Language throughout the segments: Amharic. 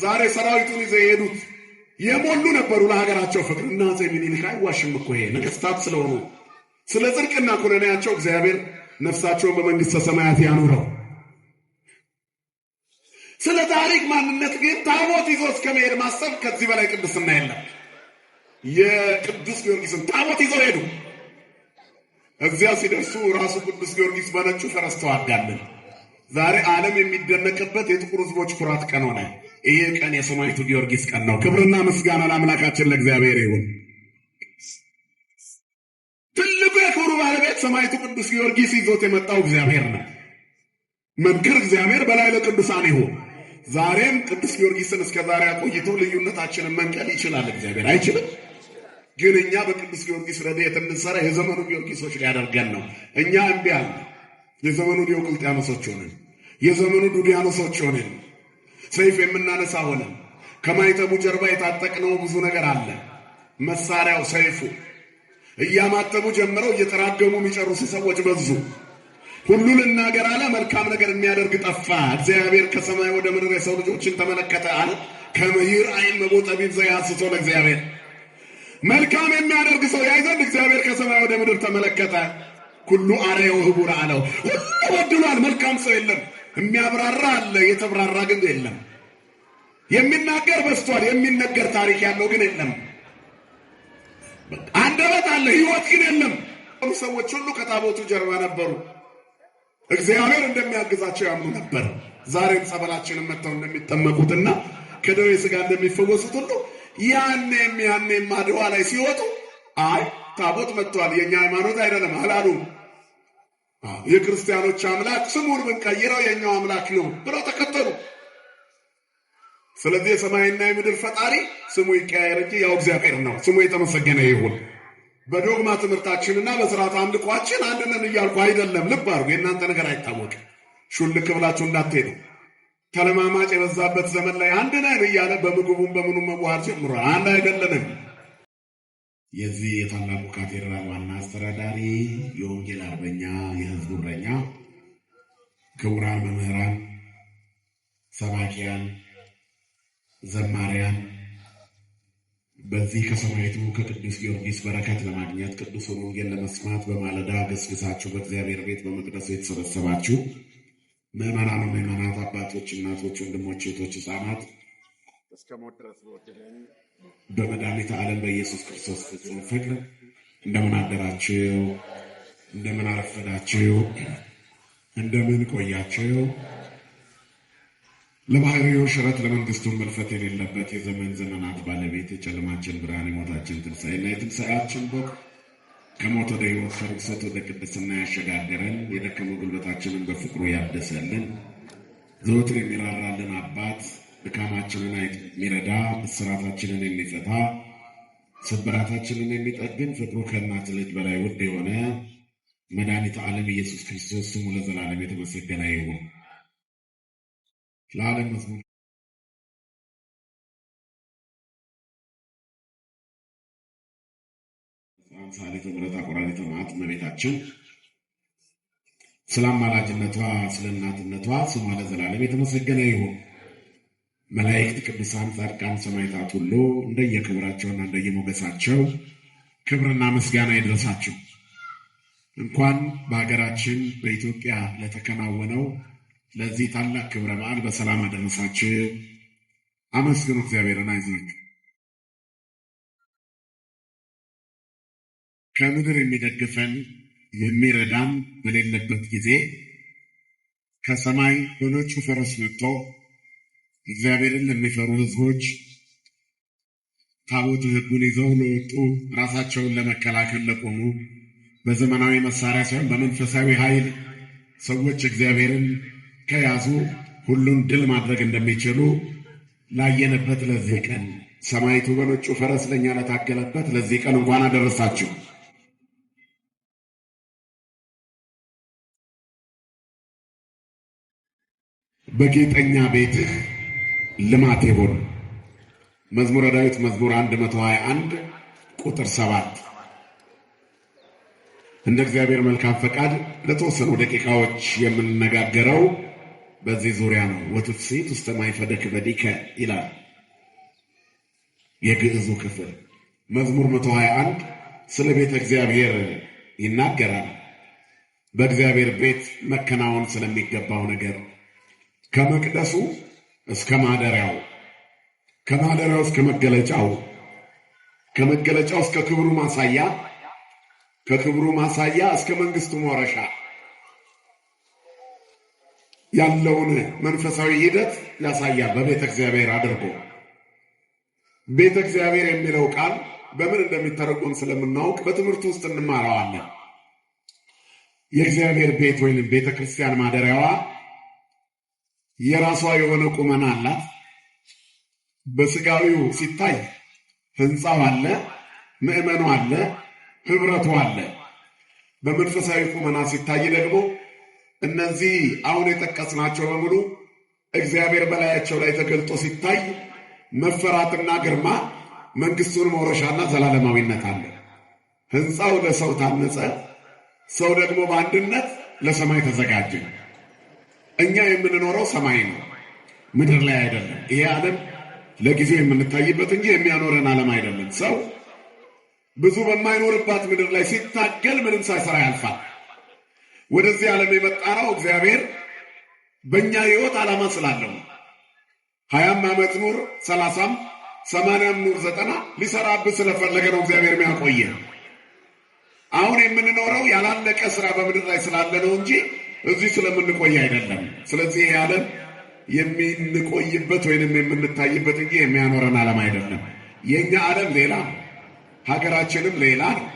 ዛሬ ሰራዊቱን ይዘው የሄዱት የሞሉ ነበሩ ለሀገራቸው ፍቅር እና አፄ ምኒልክ አይዋሽም እኮ ይሄ ነገስታት ስለሆኑ ስለ ጽድቅና ኩነኔያቸው እግዚአብሔር ነፍሳቸውን በመንግስተ ሰማያት ያኑረው። ስለ ታሪክ ማንነት ግን ታቦት ይዞ እስከመሄድ ማሰብ ከዚህ በላይ ቅድስና የለም። የቅዱስ ጊዮርጊስን ታቦት ይዘው ሄዱ። እዚያ ሲደርሱ ራሱ ቅዱስ ጊዮርጊስ በነጩ ፈረስ ተዋጋልን። ዛሬ ዓለም የሚደነቅበት የጥቁር ሕዝቦች ኩራት ቀን ሆነ። ይሄ ቀን የሰማዕቱ ጊዮርጊስ ቀን ነው። ክብርና ምስጋና ለአምላካችን ለእግዚአብሔር ይሁን። ትልቁ የክብሩ ባለቤት ሰማዕቱ ቅዱስ ጊዮርጊስ ይዞት የመጣው እግዚአብሔር ነው። መንክር እግዚአብሔር በላይ ለቅዱሳን ይሁን። ዛሬም ቅዱስ ጊዮርጊስን እስከ ዛሬ አቆይቶ ልዩነታችንን መንቀል ይችላል እግዚአብሔር አይችልም? ግን እኛ በቅዱስ ጊዮርጊስ ረድኤት እንሰራ የዘመኑ ጊዮርጊሶች ሊያደርገን ነው። እኛ እምቢ አልን። የዘመኑ ዲዮቅልጥያኖሶች ሆነን፣ የዘመኑ ዱዲያኖሶች ሆነን፣ ሰይፍ የምናነሳ ሆነን፣ ከማይተቡ ጀርባ የታጠቅነው ብዙ ነገር አለ። መሳሪያው ሰይፉ። እያማተቡ ጀምረው እየተራገሙ የሚጨርሱ ሰዎች በዙ። ሁሉ ልናገር አለ፣ መልካም ነገር የሚያደርግ ጠፋ። እግዚአብሔር ከሰማይ ወደ ምድር የሰው ልጆችን ተመለከተ አለ። ከመይር አይን መቦጠቢት ዘያስቶ ለእግዚአብሔር መልካም የሚያደርግ ሰው ያይ ዘንድ እግዚአብሔር ከሰማይ ወደ ምድር ተመለከተ። ሁሉ አርአየው ህቡር አለው። ሁሉ በድሏል፣ መልካም ሰው የለም። የሚያብራራ አለ፣ የተብራራ ግን የለም። የሚናገር በስቷል፣ የሚነገር ታሪክ ያለው ግን የለም። አንደበት አለ፣ ህይወት ግን የለም። ሰዎች ሁሉ ከታቦቱ ጀርባ ነበሩ። እግዚአብሔር እንደሚያግዛቸው ያምኑ ነበር። ዛሬም ጸበላችንን መጥተው እንደሚጠመቁትና ከደዌ ሥጋ እንደሚፈወሱት ሁሉ ያኔም አድዋ ላይ ሲወጡ አይ ታቦት መጥቷል፣ የኛ ሃይማኖት አይደለም አላሉ። የክርስቲያኖች አምላክ ስሙን ብንቀይረው የኛው አምላክ ነው ብለው ተከተሉ። ስለዚህ የሰማይና የምድር ፈጣሪ ስሙ ይቀያየር እንጂ ያው እግዚአብሔር ነው። ስሙ የተመሰገነ ይሁን። በዶግማ ትምህርታችንና በሥርዓት አምልኳችን አንድ ነን እያልኩ አይደለም። ልብ አድርጉ፣ የእናንተ ነገር አይታወቅም። ሹልክ ብላችሁ እንዳትሄዱ። ተለማማጭ የበዛበት ዘመን ላይ አንድ ነን እያለ በምግቡም በምኑም መዋሃድ ጀምሯል። አንድ አይደለንም። የዚህ የታላቁ ካቴድራል ዋና አስተዳዳሪ፣ የወንጌል አርበኛ፣ የሕዝብ እረኛ፣ ክቡራን መምህራን፣ ሰባኪያን፣ ዘማሪያን በዚህ ከሰማዕቱ ከቅዱስ ጊዮርጊስ በረከት ለማግኘት ቅዱሱን ወንጌል ለመስማት በማለዳ ገስግሳችሁ በእግዚአብሔር ቤት በመቅደሱ የተሰበሰባችሁ ምዕመናን፣ ምዕመናት፣ አባቶች፣ እናቶች፣ ወንድሞች፣ እህቶች፣ ሕፃናት እስከ ሞት ድረስ በወደደን በመድኃኒተ ዓለም በኢየሱስ ክርስቶስ ፍጹም ፍቅር እንደምን አደራችሁ? እንደምን አረፈዳችሁ? እንደምን ቆያችሁ? ለባህሪው ሽረት ለመንግስቱን መልፈት የሌለበት የዘመን ዘመናት ባለቤት የጨለማችን ብርሃን የሞታችን ትንሣኤና የትንሣኤያችን ቦግ ከሞት ወደ ሕይወት ከርክሰት ወደ ቅድስና ያሸጋገረን የደከመው ጉልበታችንን በፍቅሩ ያደሰልን ዘወትር የሚራራልን አባት ድካማችንን የሚረዳ እስራታችንን የሚፈታ ስብራታችንን የሚጠግን ፍቅሩ ከእናት ልጅ በላይ ውድ የሆነ መድኃኒተ ዓለም ኢየሱስ ክርስቶስ ስሙ ለዘላለም የተመሰገነ ይሁን። ለዓለም መዝሙር ሳሊተ ምሕረት አቆራሪተ መዓት እመቤታችን ስለ አማላጅነቷ ስለ እናትነቷ ስሟ ለዘላለም የተመሰገነ ይሁን። መላእክት፣ ቅዱሳን፣ ጻድቃን፣ ሰማዕታት ሁሉ እንደየክብራቸውና እንደየሞገሳቸው ክብርና ምስጋና ይድረሳቸው። እንኳን በሀገራችን በኢትዮጵያ ለተከናወነው ለዚህ ታላቅ ክብረ በዓል በሰላም አደረሳችሁ። አመስግኑ እግዚአብሔርን፣ አይዟችሁ። ከምድር የሚደግፈን የሚረዳን በሌለበት ጊዜ ከሰማይ በነጩ ፈረስ መጥቶ እግዚአብሔርን ለሚፈሩ ሕዝቦች ታቦቱ ሕጉን ይዘው ለወጡ ራሳቸውን ለመከላከል ለቆሙ በዘመናዊ መሳሪያ ሳይሆን በመንፈሳዊ ኃይል ሰዎች እግዚአብሔርን ከያዙ ሁሉን ድል ማድረግ እንደሚችሉ ላየነበት ለዚህ ቀን ሰማዕቱ በነጩ ፈረስ ለኛ ለታገለበት ለዚህ ቀን እንኳን አደረሳችሁ። በጌጠኛ ቤትህ ልማት ይሁን። መዝሙረ ዳዊት መዝሙር 121 ቁጥር 7። እንደ እግዚአብሔር መልካም ፈቃድ ለተወሰኑ ደቂቃዎች የምንነጋገረው በዚህ ዙሪያ ነው። ወትፍሲት ውስተ ማይፈደክ በዲከ ይላል የግዕዙ ክፍል። መዝሙር 121 ስለ ቤተ እግዚአብሔር ይናገራል። በእግዚአብሔር ቤት መከናወን ስለሚገባው ነገር ከመቅደሱ እስከ ማደሪያው፣ ከማደሪያው እስከ መገለጫው፣ ከመገለጫው እስከ ክብሩ ማሳያ፣ ከክብሩ ማሳያ እስከ መንግስቱ መውረሻ ያለውን መንፈሳዊ ሂደት ያሳያል። በቤተ እግዚአብሔር አድርጎ ቤተ እግዚአብሔር የሚለው ቃል በምን እንደሚተረጎም ስለምናውቅ በትምህርቱ ውስጥ እንማረዋለን። የእግዚአብሔር ቤት ወይንም ቤተ ክርስቲያን ማደሪያዋ የራሷ የሆነ ቁመና አላት። በስጋዊው ሲታይ ህንፃው አለ፣ ምእመኑ አለ፣ ህብረቱ አለ። በመንፈሳዊ ቁመና ሲታይ ደግሞ እነዚህ አሁን የጠቀስናቸው በሙሉ እግዚአብሔር በላያቸው ላይ ተገልጦ ሲታይ መፈራትና ግርማ፣ መንግስቱን መውረሻና ዘላለማዊነት አለ። ህንፃው ለሰው ታነጸ፣ ሰው ደግሞ በአንድነት ለሰማይ ተዘጋጀ። እኛ የምንኖረው ሰማይ ነው፣ ምድር ላይ አይደለም። ይሄ ዓለም ለጊዜው የምንታይበት እንጂ የሚያኖረን ዓለም አይደለም። ሰው ብዙ በማይኖርባት ምድር ላይ ሲታገል ምንም ሳይሰራ ያልፋል። ወደዚህ ዓለም የመጣነው እግዚአብሔር በእኛ ህይወት ዓላማ ስላለው 20 ዓመት ኑር፣ 30፣ 80 ኑር፣ 90 ሊሰራብህ ስለፈለገ ነው እግዚአብሔር የሚያቆየ። አሁን የምንኖረው ያላለቀ ስራ በምድር ላይ ስላለ ነው እንጂ እዚህ ስለምንቆይ አይደለም። ስለዚህ ይህ ዓለም የምንቆይበት ወይንም የምንታይበት እንጂ የሚያኖረን ዓለም አይደለም። የኛ ዓለም ሌላ ነው፣ ሀገራችንም ሌላ ነው፣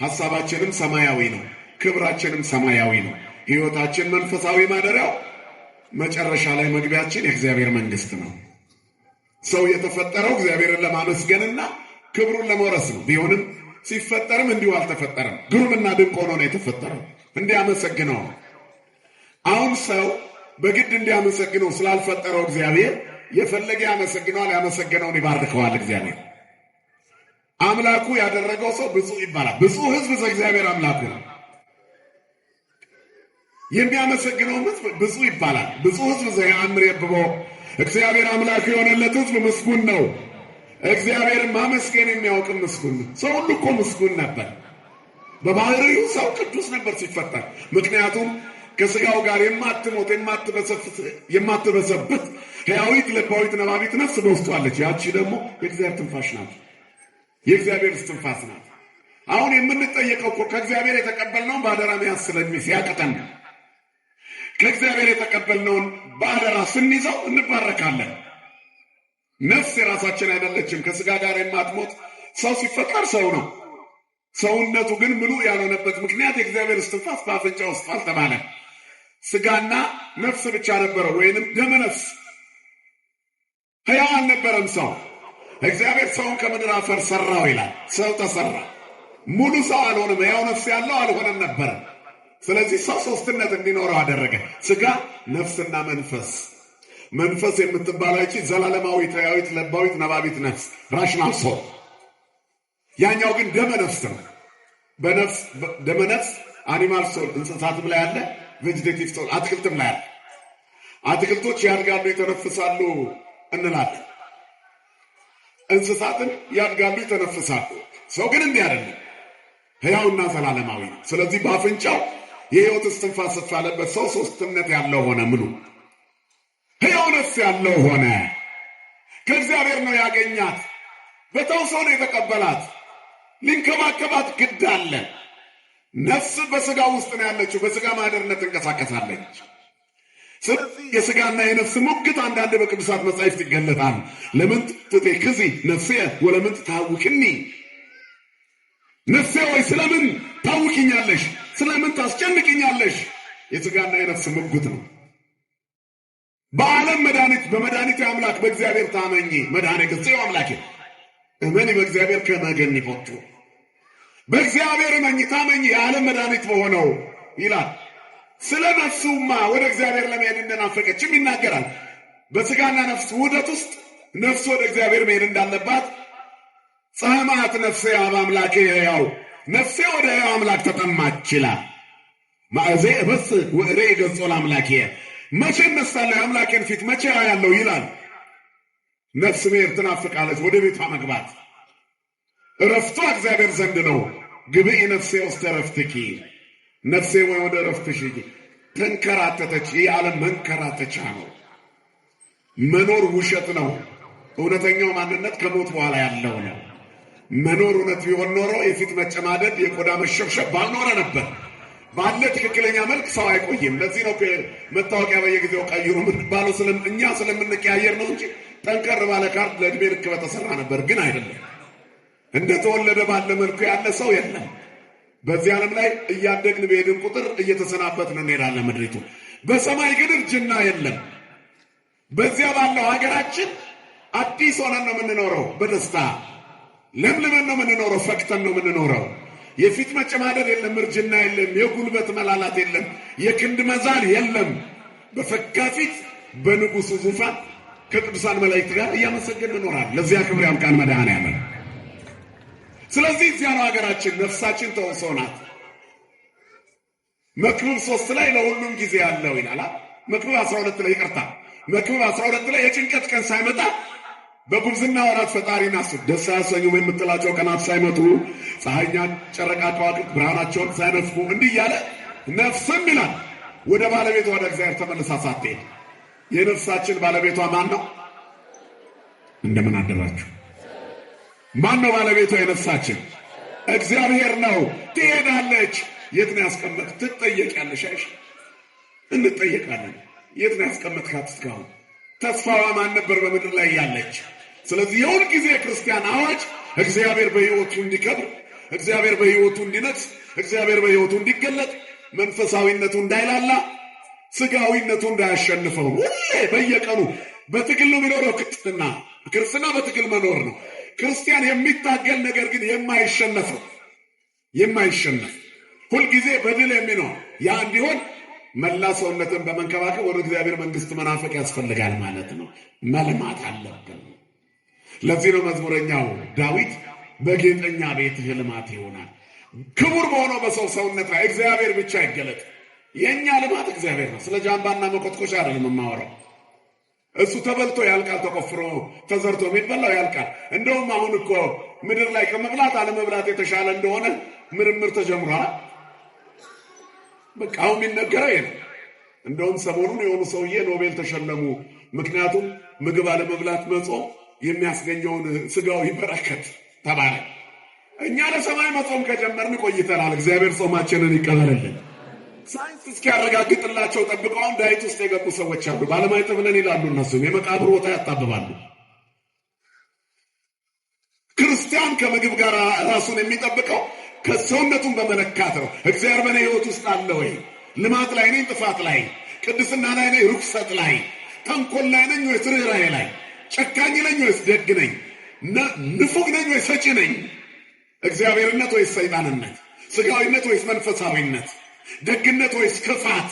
ሐሳባችንም ሰማያዊ ነው፣ ክብራችንም ሰማያዊ ነው። ህይወታችን መንፈሳዊ ማደሪያው፣ መጨረሻ ላይ መግቢያችን የእግዚአብሔር መንግስት ነው። ሰው የተፈጠረው እግዚአብሔርን ለማመስገንና ክብሩን ለመውረስ ነው። ቢሆንም ሲፈጠርም እንዲሁ አልተፈጠረም። ግሩምና ድንቅ ሆኖ ነው የተፈጠረው፣ እንዲያመሰግነው ነው። አሁን ሰው በግድ እንዲያመሰግነው ስላልፈጠረው እግዚአብሔር የፈለገ ያመሰግነዋል፣ ያመሰገነውን ይባርከዋል። እግዚአብሔር አምላኩ ያደረገው ሰው ብፁዕ ይባላል። ብፁዕ ሕዝብ ዘእግዚአብሔር አምላኩ ነው። የሚያመሰግነው ሕዝብ ብፁዕ ይባላል። ብፁዕ ሕዝብ ዘያምር የብቦ እግዚአብሔር አምላኩ የሆነለት ሕዝብ ምስጉን ነው። እግዚአብሔርን ማመስገን የሚያውቅም ምስጉን ነው። ሰው ሁሉ እኮ ምስጉን ነበር። በባህሪው ሰው ቅዱስ ነበር ሲፈጠር። ምክንያቱም ከስጋው ጋር የማትሞት የማትበሰብት ሕያዊት ልባዊት ነባቢት ነፍስ በውስጡ አለች። ያቺ ደግሞ የእግዚአብሔር ትንፋሽ ናት፣ የእግዚአብሔር እስትንፋስ ናት። አሁን የምንጠየቀው እኮ ከእግዚአብሔር የተቀበልነውን በአደራ መያዝ ሲያቅተን፣ ከእግዚአብሔር የተቀበልነውን በአደራ ስንይዘው እንባረካለን። ነፍስ የራሳችን አይደለችም፣ ከስጋ ጋር የማትሞት ሰው ሲፈጠር ሰው ነው። ሰውነቱ ግን ምሉእ ያልሆነበት ምክንያት የእግዚአብሔር እስትንፋስ በአፍንጫ ውስጥ አልተባለም። ስጋና ነፍስ ብቻ ነበረ፣ ወይንም ደመ ነፍስ። ሕያው አልነበረም ሰው። እግዚአብሔር ሰውን ከምድር አፈር ሰራው ይላል። ሰው ተሰራ፣ ሙሉ ሰው አልሆነም። ሕያው ነፍስ ያለው አልሆነም ነበረ። ስለዚህ ሰው ሶስትነት እንዲኖረው አደረገ። ስጋ፣ ነፍስና መንፈስ። መንፈስ የምትባላች ዘላለማዊት ሕያዊት ለባዊት ነባቢት ነፍስ ራሽናል ሶል። ያኛው ግን ደመ ነፍስ ነው። በነፍስ ደመ ነፍስ አኒማል ሶል እንስሳትም ላይ አለ፣ ቬጂቴቲቭ ሶል አትክልትም ላይ አለ። አትክልቶች ያድጋሉ፣ ይተነፍሳሉ እንላለን። እንስሳትን ያድጋሉ፣ ይተነፍሳሉ። ሰው ግን እንዲህ አይደለም፣ ሕያውና ዘላለማዊ ነው። ስለዚህ በአፍንጫው የሕይወት እስትንፋስ ያለበት ሰው ሶስትነት ያለው ሆነ። ምሉ ሕያው ነፍስ ያለው ሆነ። ከእግዚአብሔር ነው ያገኛት፣ በተውሶ ነው የተቀበላት። ሊንከባከባት ግድ አለ። ነፍስ በስጋ ውስጥ ነው ያለችው፣ በስጋ ማህደርነት ትንቀሳቀሳለች። ስለዚህ የስጋና የነፍስ ሙግት አንዳንድ በቅዱሳት መጻሕፍት ይገለጣል። ለምን ትቴክዚ ነፍሴ ወለምን ታውክኒ፣ ነፍሴ ወይ ስለምን ታውኪኛለሽ፣ ስለምን ታስጨንቅኛለሽ? የስጋና የነፍስ ሙግት ነው። በዓለም መድኃኒት በመድኃኒቱ አምላክ በእግዚአብሔር ታመኚ መድኃኔ ገጽዮ አምላኬ እመኒ በእግዚአብሔር ከመገን ይፎቱ፣ በእግዚአብሔር እመኚ ታመኚ የዓለም መድኃኒት በሆነው ይላል። ስለ ነፍሱማ ወደ እግዚአብሔር ለመሄድ እንደናፈቀችም ይናገራል። በስጋና ነፍስ ውህደት ውስጥ ነፍስ ወደ እግዚአብሔር መሄድ እንዳለባት ጸማት ነፍሴ አብ አምላኬ ሕያው፣ ነፍሴ ወደ ሕያው አምላክ ተጠማች ይላል። ማእዜ እበስ ወእሬ ገጾ ለአምላኬ፣ መቼ እነሳለሁ የአምላኬን ፊት መቼ አያለሁ ይላል። ነፍስ መሄድ ትናፍቃለች፣ ወደ ቤቷ መግባት። እረፍቷ እግዚአብሔር ዘንድ ነው። ግብኢ ነፍሴ ውስተ ዕረፍትኪ፣ ነፍሴ ወይ ወደ ዕረፍትሽ ተንከራተተች። ይህ ዓለም መንከራተቻ ነው። መኖር ውሸት ነው። እውነተኛው ማንነት ከሞት በኋላ ያለው ነው። መኖር እውነት ቢሆን ኖሮ የፊት መጨማደድ፣ የቆዳ መሸብሸብ ባልኖረ ነበር። ባለ ትክክለኛ መልክ ሰው አይቆይም። ለዚህ ነው መታወቂያ በየጊዜው ቀይሩ ምንባለው። እኛ ስለምንቀያየር ነው እንጂ ጠንከር ባለ ካርድ ለዕድሜ ልክ በተሰራ ነበር። ግን አይደለም። እንደተወለደ ባለ መልኩ ያለ ሰው የለም። በዚህ ዓለም ላይ እያደግን በሄድን ቁጥር እየተሰናበትን እንሄዳለን ምድሪቱ። በሰማይ ግን እርጅና የለም። በዚያ ባለው ሀገራችን አዲስ ሆነን ነው የምንኖረው። በደስታ ለምልመን ነው የምንኖረው። ፈክተን ነው የምንኖረው። የፊት መጨማደድ የለም፣ እርጅና የለም፣ የጉልበት መላላት የለም፣ የክንድ መዛል የለም። በፈካ ፊት በንጉሱ ዙፋን ከቅዱሳን መላእክት ጋር እያመሰገንን እንኖራለን። ለዚያ ክብር ያብቃን መድኃኔዓለም። ስለዚህ እዚያ ነው ሀገራችን። ነፍሳችን ተወርሶ ናት። መክብብ 3 ላይ ለሁሉም ጊዜ ያለው ይላል። መክብብ 12 ላይ ይቅርታ፣ መክብብ 12 ላይ የጭንቀት ቀን ሳይመጣ በጉብዝና ወራት ፈጣሪን አስብ፣ ደስ አያሰኙም የምትላቸው ቀናት ሳይመጡ፣ ፀሐይና ጨረቃ ከዋክብት ብርሃናቸውን ሳይነፍኩ፣ እንዲህ እያለ ነፍስም ይላል ወደ ባለቤቷ ወደ እግዚአብሔር ተመልሳ ሳትሄድ። የነፍሳችን ባለቤቷ ማን ነው? እንደምን አደራችሁ? ማን ነው ባለቤቷ? የነፍሳችን እግዚአብሔር ነው። ትሄዳለች። የት ነው ያስቀመጥ? ትጠየቂያለሽ። አይሽ እንጠየቃለን። የት ነው ያስቀመጥካት? እስካሁን ተስፋዋ ማን ነበር በምድር ላይ ያለች? ስለዚህ የሁል ጊዜ ክርስቲያን አዋጅ እግዚአብሔር በሕይወቱ እንዲከብር፣ እግዚአብሔር በሕይወቱ እንዲነግስ፣ እግዚአብሔር በሕይወቱ እንዲገለጥ፣ መንፈሳዊነቱ እንዳይላላ፣ ስጋዊነቱ እንዳያሸንፈው ሁሌ በየቀኑ በትግል ነው የሚኖረው። ክርስትና በትግል መኖር ነው። ክርስቲያን የሚታገል ነገር ግን የማይሸነፍ ሁልጊዜ በድል የሚኖር ያ እንዲሆን መላ ሰውነትን በመንከባከብ ወደ እግዚአብሔር መንግስት መናፈቅ ያስፈልጋል ማለት ነው። መልማት አለብን። ለዚህ ነው መዝሙረኛው ዳዊት በጌጠኛ ቤትህ ልማት ይሆናል። ክቡር በሆነው በሰው ሰውነት ላይ እግዚአብሔር ብቻ ይገለጥ። የእኛ ልማት እግዚአብሔር ነው። ስለ ጃምባና መኮትኮሻ አይደለም የማወራው። እሱ ተበልቶ ያልቃል፣ ተቆፍሮ ተዘርቶ የሚበላው ያልቃል። እንደውም አሁን እኮ ምድር ላይ ከመብላት አለመብላት የተሻለ እንደሆነ ምርምር ተጀምሯል። በቃ አሁን የሚነገረው ይሄ ነው። እንደውም ሰሞኑን የሆኑ ሰውዬ ኖቤል ተሸለሙ። ምክንያቱም ምግብ አለመብላት መጾም የሚያስገኘውን ስጋዊ በረከት ተባለ። እኛ ለሰማይ መጾም ከጀመርን ቆይተናል። እግዚአብሔር ጾማችንን ይቀበልልን። ሳይንስ እስኪያረጋግጥላቸው ጠብቀው ዳይት ውስጥ የገቡ ሰዎች አሉ። ባለማይጠብ ነን ይላሉ። እነሱም የመቃብር ቦታ ያጣብባሉ። ክርስቲያን ከምግብ ጋር ራሱን የሚጠብቀው ከሰውነቱን በመለካት ነው። እግዚአብሔር በእኔ ሕይወት ውስጥ አለ ወይ? ልማት ላይ ነኝ? ጥፋት ላይ? ቅድስና ላይ ነኝ? ርኩሰት ላይ? ተንኮል ላይ ነኝ ወይስ ርኅራኄ ላይ? ጨካኝ ነኝ ወይስ ደግ ነኝ? ንፉግ ነኝ ወይስ ሰጪ ነኝ? እግዚአብሔርነት ወይስ ሰይጣንነት? ስጋዊነት ወይስ መንፈሳዊነት? ደግነት ወይስ ክፋት?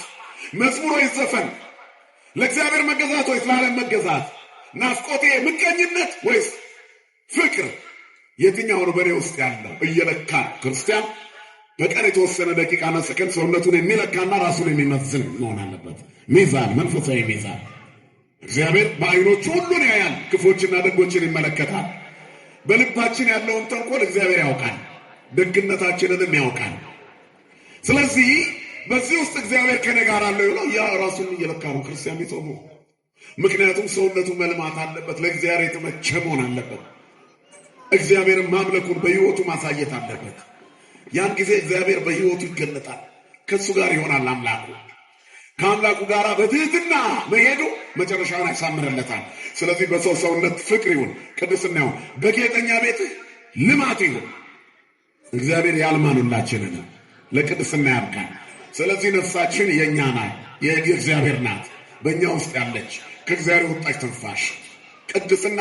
መዝሙር ወይስ ዘፈን? ለእግዚአብሔር መገዛት ወይስ ለዓለም መገዛት? ናፍቆቴ ምቀኝነት ወይስ ፍቅር? የትኛው ነው በእኔ ውስጥ ያለው? እየለካ ክርስቲያን በቀን የተወሰነ ደቂቃና ሰከንድ ሰውነቱን የሚለካና ራሱን የሚመዝን መሆን አለበት። ሚዛን፣ መንፈሳዊ ሚዛን። እግዚአብሔር በዓይኖቹ ሁሉን ያያል፣ ክፎችና ደጎችን ይመለከታል። በልባችን ያለውን ተንኮል እግዚአብሔር ያውቃል፣ ደግነታችንንም ያውቃል። ስለዚህ በዚህ ውስጥ እግዚአብሔር ከኔ ጋር አለው ይለው ያ ራሱን እየለካ ነው ክርስቲያን የሚጾመው። ምክንያቱም ሰውነቱ መልማት አለበት፣ ለእግዚአብሔር የተመቸ መሆን አለበት። እግዚአብሔርን ማምለኩን በሕይወቱ ማሳየት አለበት። ያን ጊዜ እግዚአብሔር በሕይወቱ ይገለጣል፣ ከእሱ ጋር ይሆናል አምላኩ። ከአምላኩ ጋር በትህትና መሄዱ መጨረሻውን ያሳምርለታል። ስለዚህ በሰው ሰውነት ፍቅር ይሁን፣ ቅድስና ይሁን፣ በጌጠኛ ቤትህ ልማት ይሁን። እግዚአብሔር ያልማን ሁላችንን ለቅድስና ያብቃን። ስለዚህ ነፍሳችን የእኛ ናት፣ የእግዚአብሔር ናት፣ በእኛ ውስጥ ያለች ከእግዚአብሔር ወጣች ትንፋሽ። ቅድስና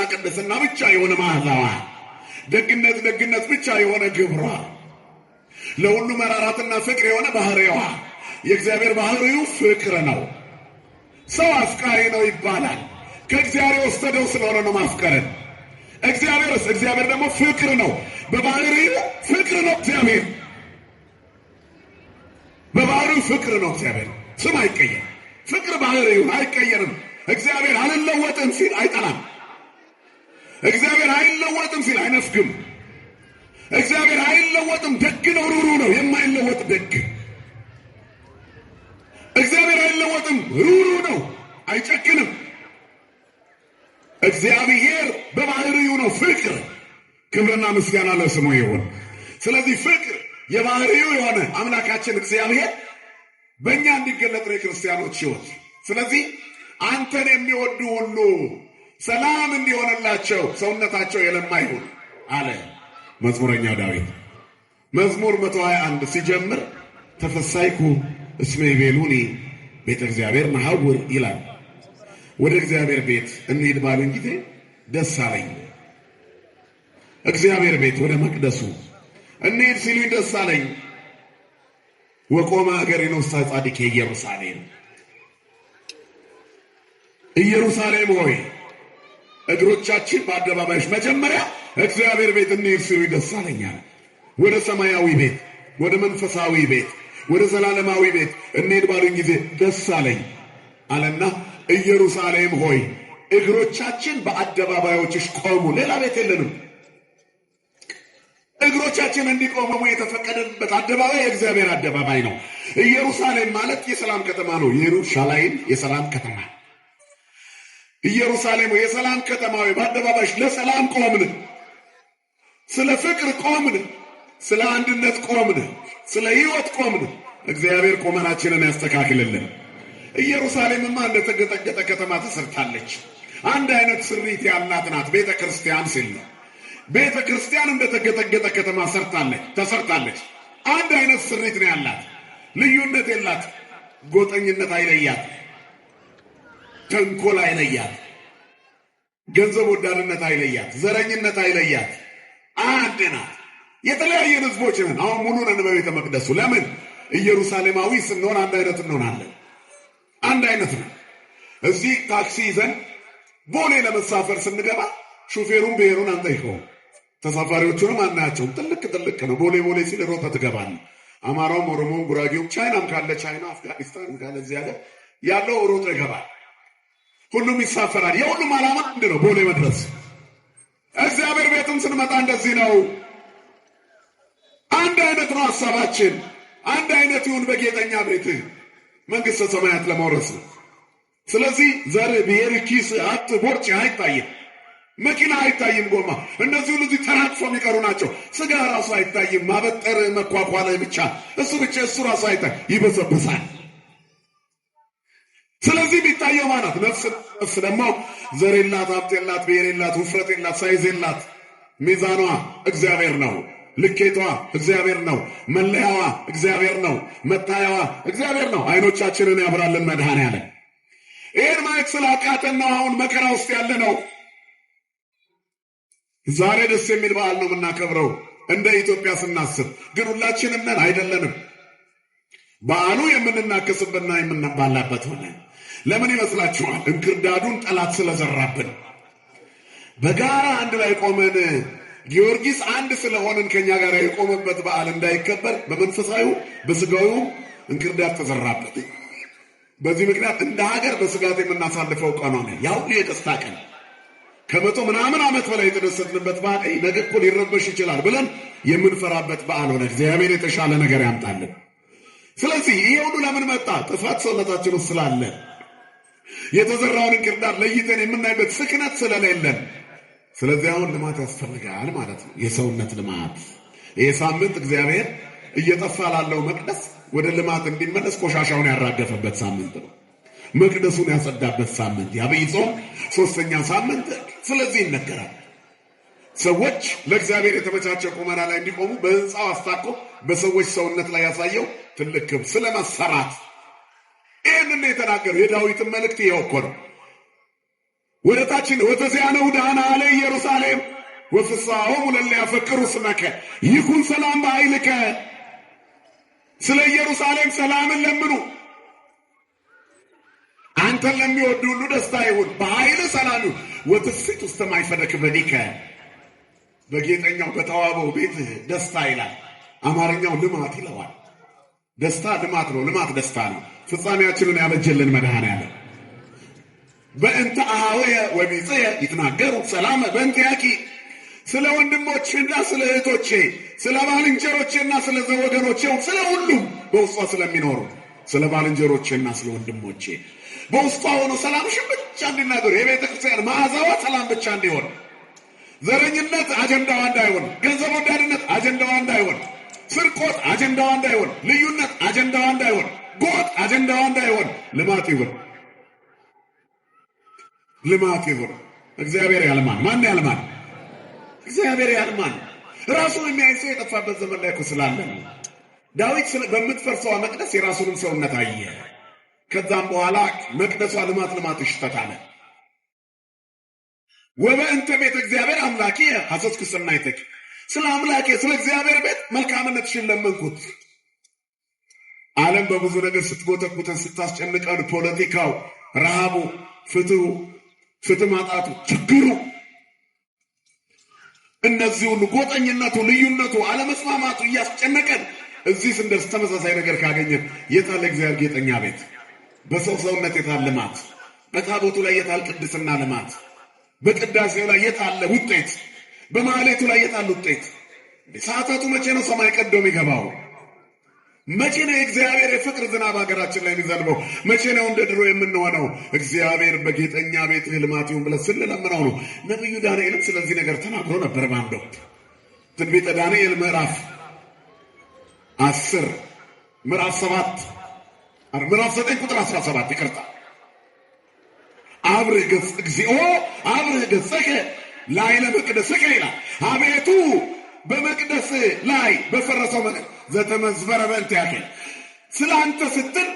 ብቻ የሆነ መዓዛዋ፣ ደግነት ብቻ የሆነ ግብሯ፣ ለሁሉ መራራትና ፍቅር የሆነ ባህሪዋ። የእግዚአብሔር ባህሪው ፍቅር ነው። ሰው አፍቃሪ ነው ይባላል። ከእግዚአብሔር የወሰደው ስለሆነ ነው ማፍቀርን። እግዚአብሔር ደግሞ ፍቅር ነው። በባህሪው ፍቅር ነው እግዚአብሔር። በባህሪው ፍቅር ነው እግዚአብሔር። ስም አይቀየር። ፍቅር ባህሪው አይቀየርም። እግዚአብሔር አልለወጥም ሲል አይጠላም። እግዚአብሔር አይለወጥም ሲል አይነፍግም። እግዚአብሔር አይለወጥም፣ ደግ ነው፣ ሩሩ ነው፣ የማይለወጥ ደግ። እግዚአብሔር አይለወጥም፣ ሩሩ ነው፣ አይጨክንም። እግዚአብሔር በባህሪው ነው ፍቅር። ክብርና ምስጋና ለስሙ ይሁን። ስለዚህ ፍቅር የባህሪው የሆነ አምላካችን እግዚአብሔር በእኛ እንዲገለጥ ነው የክርስቲያኖች ሕይወት። ስለዚህ አንተን የሚወዱ ሁሉ ሰላም እንዲሆንላቸው ሰውነታቸው የለማ ይሁን አለ መዝሙረኛው ዳዊት። መዝሙር 121 ሲጀምር ተፈሳይኩ እስመ ይቤሉኒ ቤተ እግዚአብሔር መሐውር ይላል። ወደ እግዚአብሔር ቤት እንሂድ ባሉኝ ጊዜ ደስ አለኝ። እግዚአብሔር ቤት ወደ መቅደሱ እንሂድ ሲሉኝ ደስ አለኝ። ወቆመ እገሪነ ውስተ ጻድቄ ኢየሩሳሌም፣ ኢየሩሳሌም ሆይ እግሮቻችን በአደባባይሽ መጀመሪያ እግዚአብሔር ቤት እንሂድ ሲሉኝ ደስ አለኛል። ወደ ሰማያዊ ቤት፣ ወደ መንፈሳዊ ቤት፣ ወደ ዘላለማዊ ቤት እንሂድ ባሉኝ ጊዜ ደስ አለኝ አለና ኢየሩሳሌም ሆይ እግሮቻችን በአደባባዮችሽ ቆሙ። ሌላ ቤት የለንም። እግሮቻችን እንዲቆሙ የተፈቀደበት አደባባይ የእግዚአብሔር አደባባይ ነው። ኢየሩሳሌም ማለት የሰላም ከተማ ነው። ኢየሩሳሌም የሰላም ከተማ፣ ኢየሩሳሌም የሰላም ከተማ። በአደባባይሽ ለሰላም ቆምን፣ ስለ ፍቅር ቆምን፣ ስለ አንድነት ቆምን፣ ስለ ሕይወት ቆምን። እግዚአብሔር ቆመናችንን ያስተካክልልን። ኢየሩሳሌምማ እንደተገጠገጠ ከተማ ተሰርታለች። አንድ አይነት ስሪት ያላት ናት ቤተ ክርስቲያን ሲል ነው። ቤተ ክርስቲያን እንደተገጠገጠ ከተማ ተሰርታለች። አንድ አይነት ስሪት ነው ያላት። ልዩነት የላት። ጎጠኝነት አይለያት፣ ተንኮል አይለያት፣ ገንዘብ ወዳድነት አይለያት፣ ዘረኝነት አይለያት። አንድ ናት። የተለያየን ህዝቦች ነን። አሁን ሙሉ ነን በቤተ መቅደሱ። ለምን? ኢየሩሳሌማዊ ስንሆን አንድ አይነት እንሆናለን። አንድ አይነት ነው። እዚህ ታክሲ ይዘን ቦሌ ለመሳፈር ስንገባ ሹፌሩን ብሔሩን አንጠይቀውም፣ ተሳፋሪዎቹንም አናያቸውም። ጥልቅ ነው። ቦሌ ሲል ሮጠ ትገባል። አማራውም፣ ኦሮሞውም፣ ጉራጌውም፣ ቻይናም ካለ ቻይና፣ አፍጋኒስታን ካለ እዚህ ሀገር ያለው ሮጦ ይገባል። ሁሉም ይሳፈራል። የሁሉም ዓላማ አንድ ነው፣ ቦሌ መድረስ። እግዚአብሔር ቤትም ስንመጣ እንደዚህ ነው። አንድ አይነት ነው ሐሳባችን። አንድ አይነት ይሁን በጌጠኛ ቤትህ መንግሥተ ሰማያት ለመውረስ ነው። ስለዚህ ዘር፣ ብሔር፣ ኪስ፣ ሀብት፣ ቦርጭ አይታይም። መኪና አይታይም። ጎማ፣ እነዚህ ሁሉ ተራግፎ የሚቀሩ ናቸው። ስጋ ራሱ አይታይም። ማበጠር መኳኳል ብቻ እሱ ራሱ አይታይ፣ ይበሰብሳል። ስለዚህ የሚታየው ማናት? ነፍስ ደግሞ ዘር የላት፣ ሀብት የላት፣ ብሔር የላት፣ ውፍረት የላት፣ ሳይዝ የላት። ሚዛኗ እግዚአብሔር ነው። ልኬቷ እግዚአብሔር ነው። መለያዋ እግዚአብሔር ነው። መታያዋ እግዚአብሔር ነው። አይኖቻችንን ያብራልን መድኃኔዓለም። ይህን ማየት ስላቃተን ነው አሁን መከራ ውስጥ ያለ ነው። ዛሬ ደስ የሚል በዓል ነው የምናከብረው እንደ ኢትዮጵያ ስናስብ፣ ግን ሁላችንም ነን አይደለንም። በዓሉ የምንናከስበትና የምንባላበት ሆነ። ለምን ይመስላችኋል? እንክርዳዱን ጠላት ስለዘራብን። በጋራ አንድ ላይ ቆመን ጊዮርጊስ አንድ ስለሆንን ከኛ ጋር የቆመበት በዓል እንዳይከበር በመንፈሳዊው በስጋዊው እንክርዳድ ተዘራበት። በዚህ ምክንያት እንደ ሀገር በስጋት የምናሳልፈው ቀን ሆነ። ያው የደስታ ቀን ከመቶ ምናምን ዓመት በላይ የተደሰትንበት በዓል ነገ እኮ ሊረበሽ ይችላል ብለን የምንፈራበት በዓል ሆነ። እግዚአብሔር የተሻለ ነገር ያምጣልን። ስለዚህ ይሄ ሁሉ ለምን መጣ? ጥፋት ሰውነታችን ውስጥ ስላለ፣ የተዘራውን እንክርዳድ ለይተን የምናይበት ስክነት ስለሌለን። ስለዚህ አሁን ልማት ያስፈልጋል ማለት ነው። የሰውነት ልማት። ይሄ ሳምንት እግዚአብሔር እየጠፋ ላለው መቅደስ ወደ ልማት እንዲመለስ ቆሻሻውን ያራገፈበት ሳምንት ነው። መቅደሱን ያጸዳበት ሳምንት፣ የዐቢይ ጾም 3ኛ ሳምንት። ስለዚህ ይነገራል ሰዎች ለእግዚአብሔር የተመቻቸ ቁመና ላይ እንዲቆሙ በሕንፃው አስታኮ በሰዎች ሰውነት ላይ ያሳየው ትልቅ ክብር ስለመሰራት ይህንን የተናገሩ የዳዊትን መልእክት ይኸው እኮ ነው። ወደታችን ወተዚያነው ዳና አለ ኢየሩሳሌም ወፍስሐሆሙ ለእለ ያፈቅሩ ስመከ ይኩን ሰላም በኃይልከ። ስለ ኢየሩሳሌም ሰላምን ለምኑ። አንተን ለሚወዱ ሁሉ ደስታ ይሁን፣ በኃይል ሰላም ይሁን። ወትፍሥሕት ውስተ ማእፈደ ክበዲከ፣ በጌጠኛው በተዋበው ቤት ደስታ ይላል። አማርኛው ልማት ይለዋል። ደስታ ልማት ነው። ልማት ደስታ ነው። ፍጻሜያችንን ያበጀልን መድኃኔዓለም በእንተ አኀወየ ወቢጽየ ይትናገሩ ሰላም በእንቲአኪ ስለ ወንድሞቼና ስለ እህቶቼ ስለ ባልንጀሮቼና ስለ ዘወገኖቼ ስለ ሁሉም በውስጧ ስለሚኖሩ ስለ ባልንጀሮቼና ስለ ወንድሞቼ በውስጧ ሆኖ ሰላምሽን ብቻ እንዲናገሩ የቤተ ክርስቲያን መዓዛዋ ሰላም ብቻ እንዲሆን ዘረኝነት አጀንዳዋ እንዳይሆን ገንዘብ ወዳድነት አጀንዳዋ እንዳይሆን ስርቆት አጀንዳዋ እንዳይሆን ልዩነት አጀንዳዋ እንዳይሆን ጎጥ አጀንዳዋ እንዳይሆን ልማት ይሁን ልማት ይሁን። እግዚአብሔር ያልማን። ማን ያልማን? እግዚአብሔር ያልማን። ራሱን የሚያይ ሰው የጠፋበት ዘመን ላይ እኮ ስላለ ነው። ዳዊት በምትፈርሰዋ መቅደስ የራሱንም ሰውነት አየ። ከዛም በኋላ መቅደሷ ልማት ይሽተታል። ወበእንተ ቤተ እግዚአብሔር አምላኬ ሐሰስኩ ሰናይተክ ስለ አምላኬ ስለ እግዚአብሔር ቤት መልካምነትሽን ለመንኩት። ዓለም በብዙ ነገር ስትጎተጉተን ስታስጨንቀን፣ ፖለቲካው፣ ረሃቡ፣ ፍትህ ማጣቱ፣ ችግሩ፣ እነዚህ ሁሉ ጎጠኝነቱ፣ ልዩነቱ፣ አለመስማማቱ እያስጨነቀን እዚህ ስንደርስ ተመሳሳይ ነገር ካገኘን የታለ እግዚአብሔር ጌጠኛ ቤት? በሰው ሰውነት የታለ ልማት? በታቦቱ ላይ የታለ ቅድስና ልማት? በቅዳሴው ላይ የታለ ውጤት? በማህሌቱ ላይ የታለ ውጤት? ሰዓታቱ መቼ ነው ሰማይ ቀዶ የሚገባው? መቼ ነው የእግዚአብሔር የፍቅር ዝናብ ሀገራችን ላይ የሚዘንበው? መቼ ነው እንደ ድሮ የምንሆነው? እግዚአብሔር በጌጠኛ ቤት ልማት ይሁን ብለን ስንለምነው ነው። ነቢዩ ዳንኤልም ስለዚህ ነገር ተናግሮ ነበር። ባንዶ ትንቢተ ዳንኤል ምዕራፍ 10 ምዕራፍ 9 ቁጥር 17 ይቅርታ። አብርህ ገጽ እግዚኦ አብርህ ገጽከ ላዕለ መቅደስከ ይላል። አቤቱ በመቅደስ ላይ በፈረሰው መቅደስ ዘተመዝበረ በእንቲአከ ስለ አንተ ስትል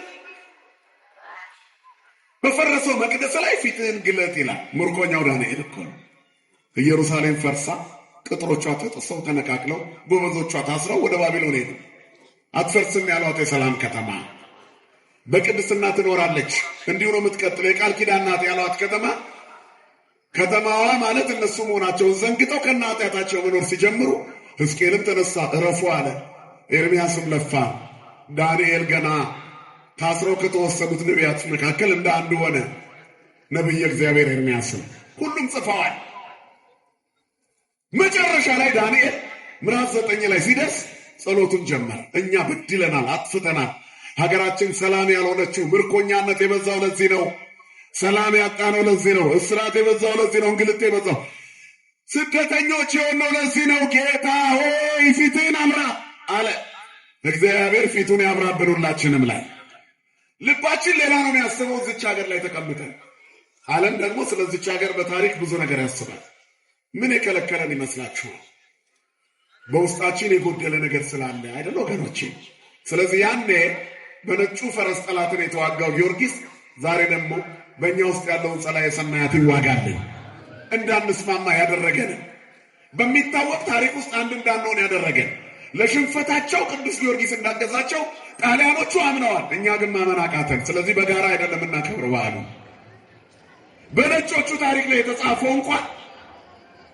በፈረሰው መቅደስ ላይ ፊትህን ግለጥ ይላል። ምርኮኛው ዳንኤል እኮ ነው። ኢየሩሳሌም ፈርሳ ቅጥሮቿ ተጥሰው ተነቃቅለው ጎበዞቿ ታስረው ወደ ባቢሎን ሄዱ። አትፈርስም ያሏት የሰላም ከተማ በቅድስና ትኖራለች፣ እንዲሁ ነው የምትቀጥለው የቃል ኪዳን ናት ያሏት ከተማዋ ማለት እነሱ መሆናቸውን ዘንግተው ከነ ኃጢአታቸው መኖር ሲጀምሩ ሕዝቅኤልም ተነሳ እረፉ አለ። ኤርምያስም ለፋ። ዳንኤል ገና ታስረው ከተወሰኑት ነቢያት መካከል እንደ አንዱ ሆነ። ነቢየ እግዚአብሔር ኤርምያስም ሁሉም ጽፈዋል። መጨረሻ ላይ ዳንኤል ምዕራፍ 9 ላይ ሲደርስ ጸሎቱን ጀመረ። እኛ በድለናል፣ አጥፍተናል። ሀገራችን ሰላም ያልሆነችው ምርኮኛነት የበዛው ለዚህ ነው። ሰላም ያጣነው ለዚህ ነው። እስራት የበዛው ለዚህ ነው። እንግልት የበዛው ስደተኞች የሆነው ለዚህ ነው። ጌታ ሆይ ፊትህን አብራ አለ። እግዚአብሔር ፊቱን ያብራብን ሁላችንም ላይ። ልባችን ሌላ ነው የሚያስበው እዚች ሀገር ላይ ተቀምጠን። ዓለም ደግሞ ስለዚች ሀገር በታሪክ ብዙ ነገር ያስባል። ምን የከለከለን ይመስላችኋል? በውስጣችን የጎደለ ነገር ስላለ አይደል ወገኖቼ? ስለዚህ ያኔ በነጩ ፈረስ ጠላትን የተዋጋው ጊዮርጊስ ዛሬ ደግሞ በእኛ ውስጥ ያለውን ጸላዔ ሰናያት ይዋጋልን። እንዳንስማማ ያደረገን፣ በሚታወቅ ታሪክ ውስጥ አንድ እንዳንሆን ያደረገን፣ ለሽንፈታቸው ቅዱስ ጊዮርጊስ እንዳገዛቸው ጣሊያኖቹ አምነዋል። እኛ ግን ማመን አቃተን። ስለዚህ በጋራ አይደለም እናከብር በዓሉ። በነጮቹ ታሪክ ላይ የተጻፈው እንኳን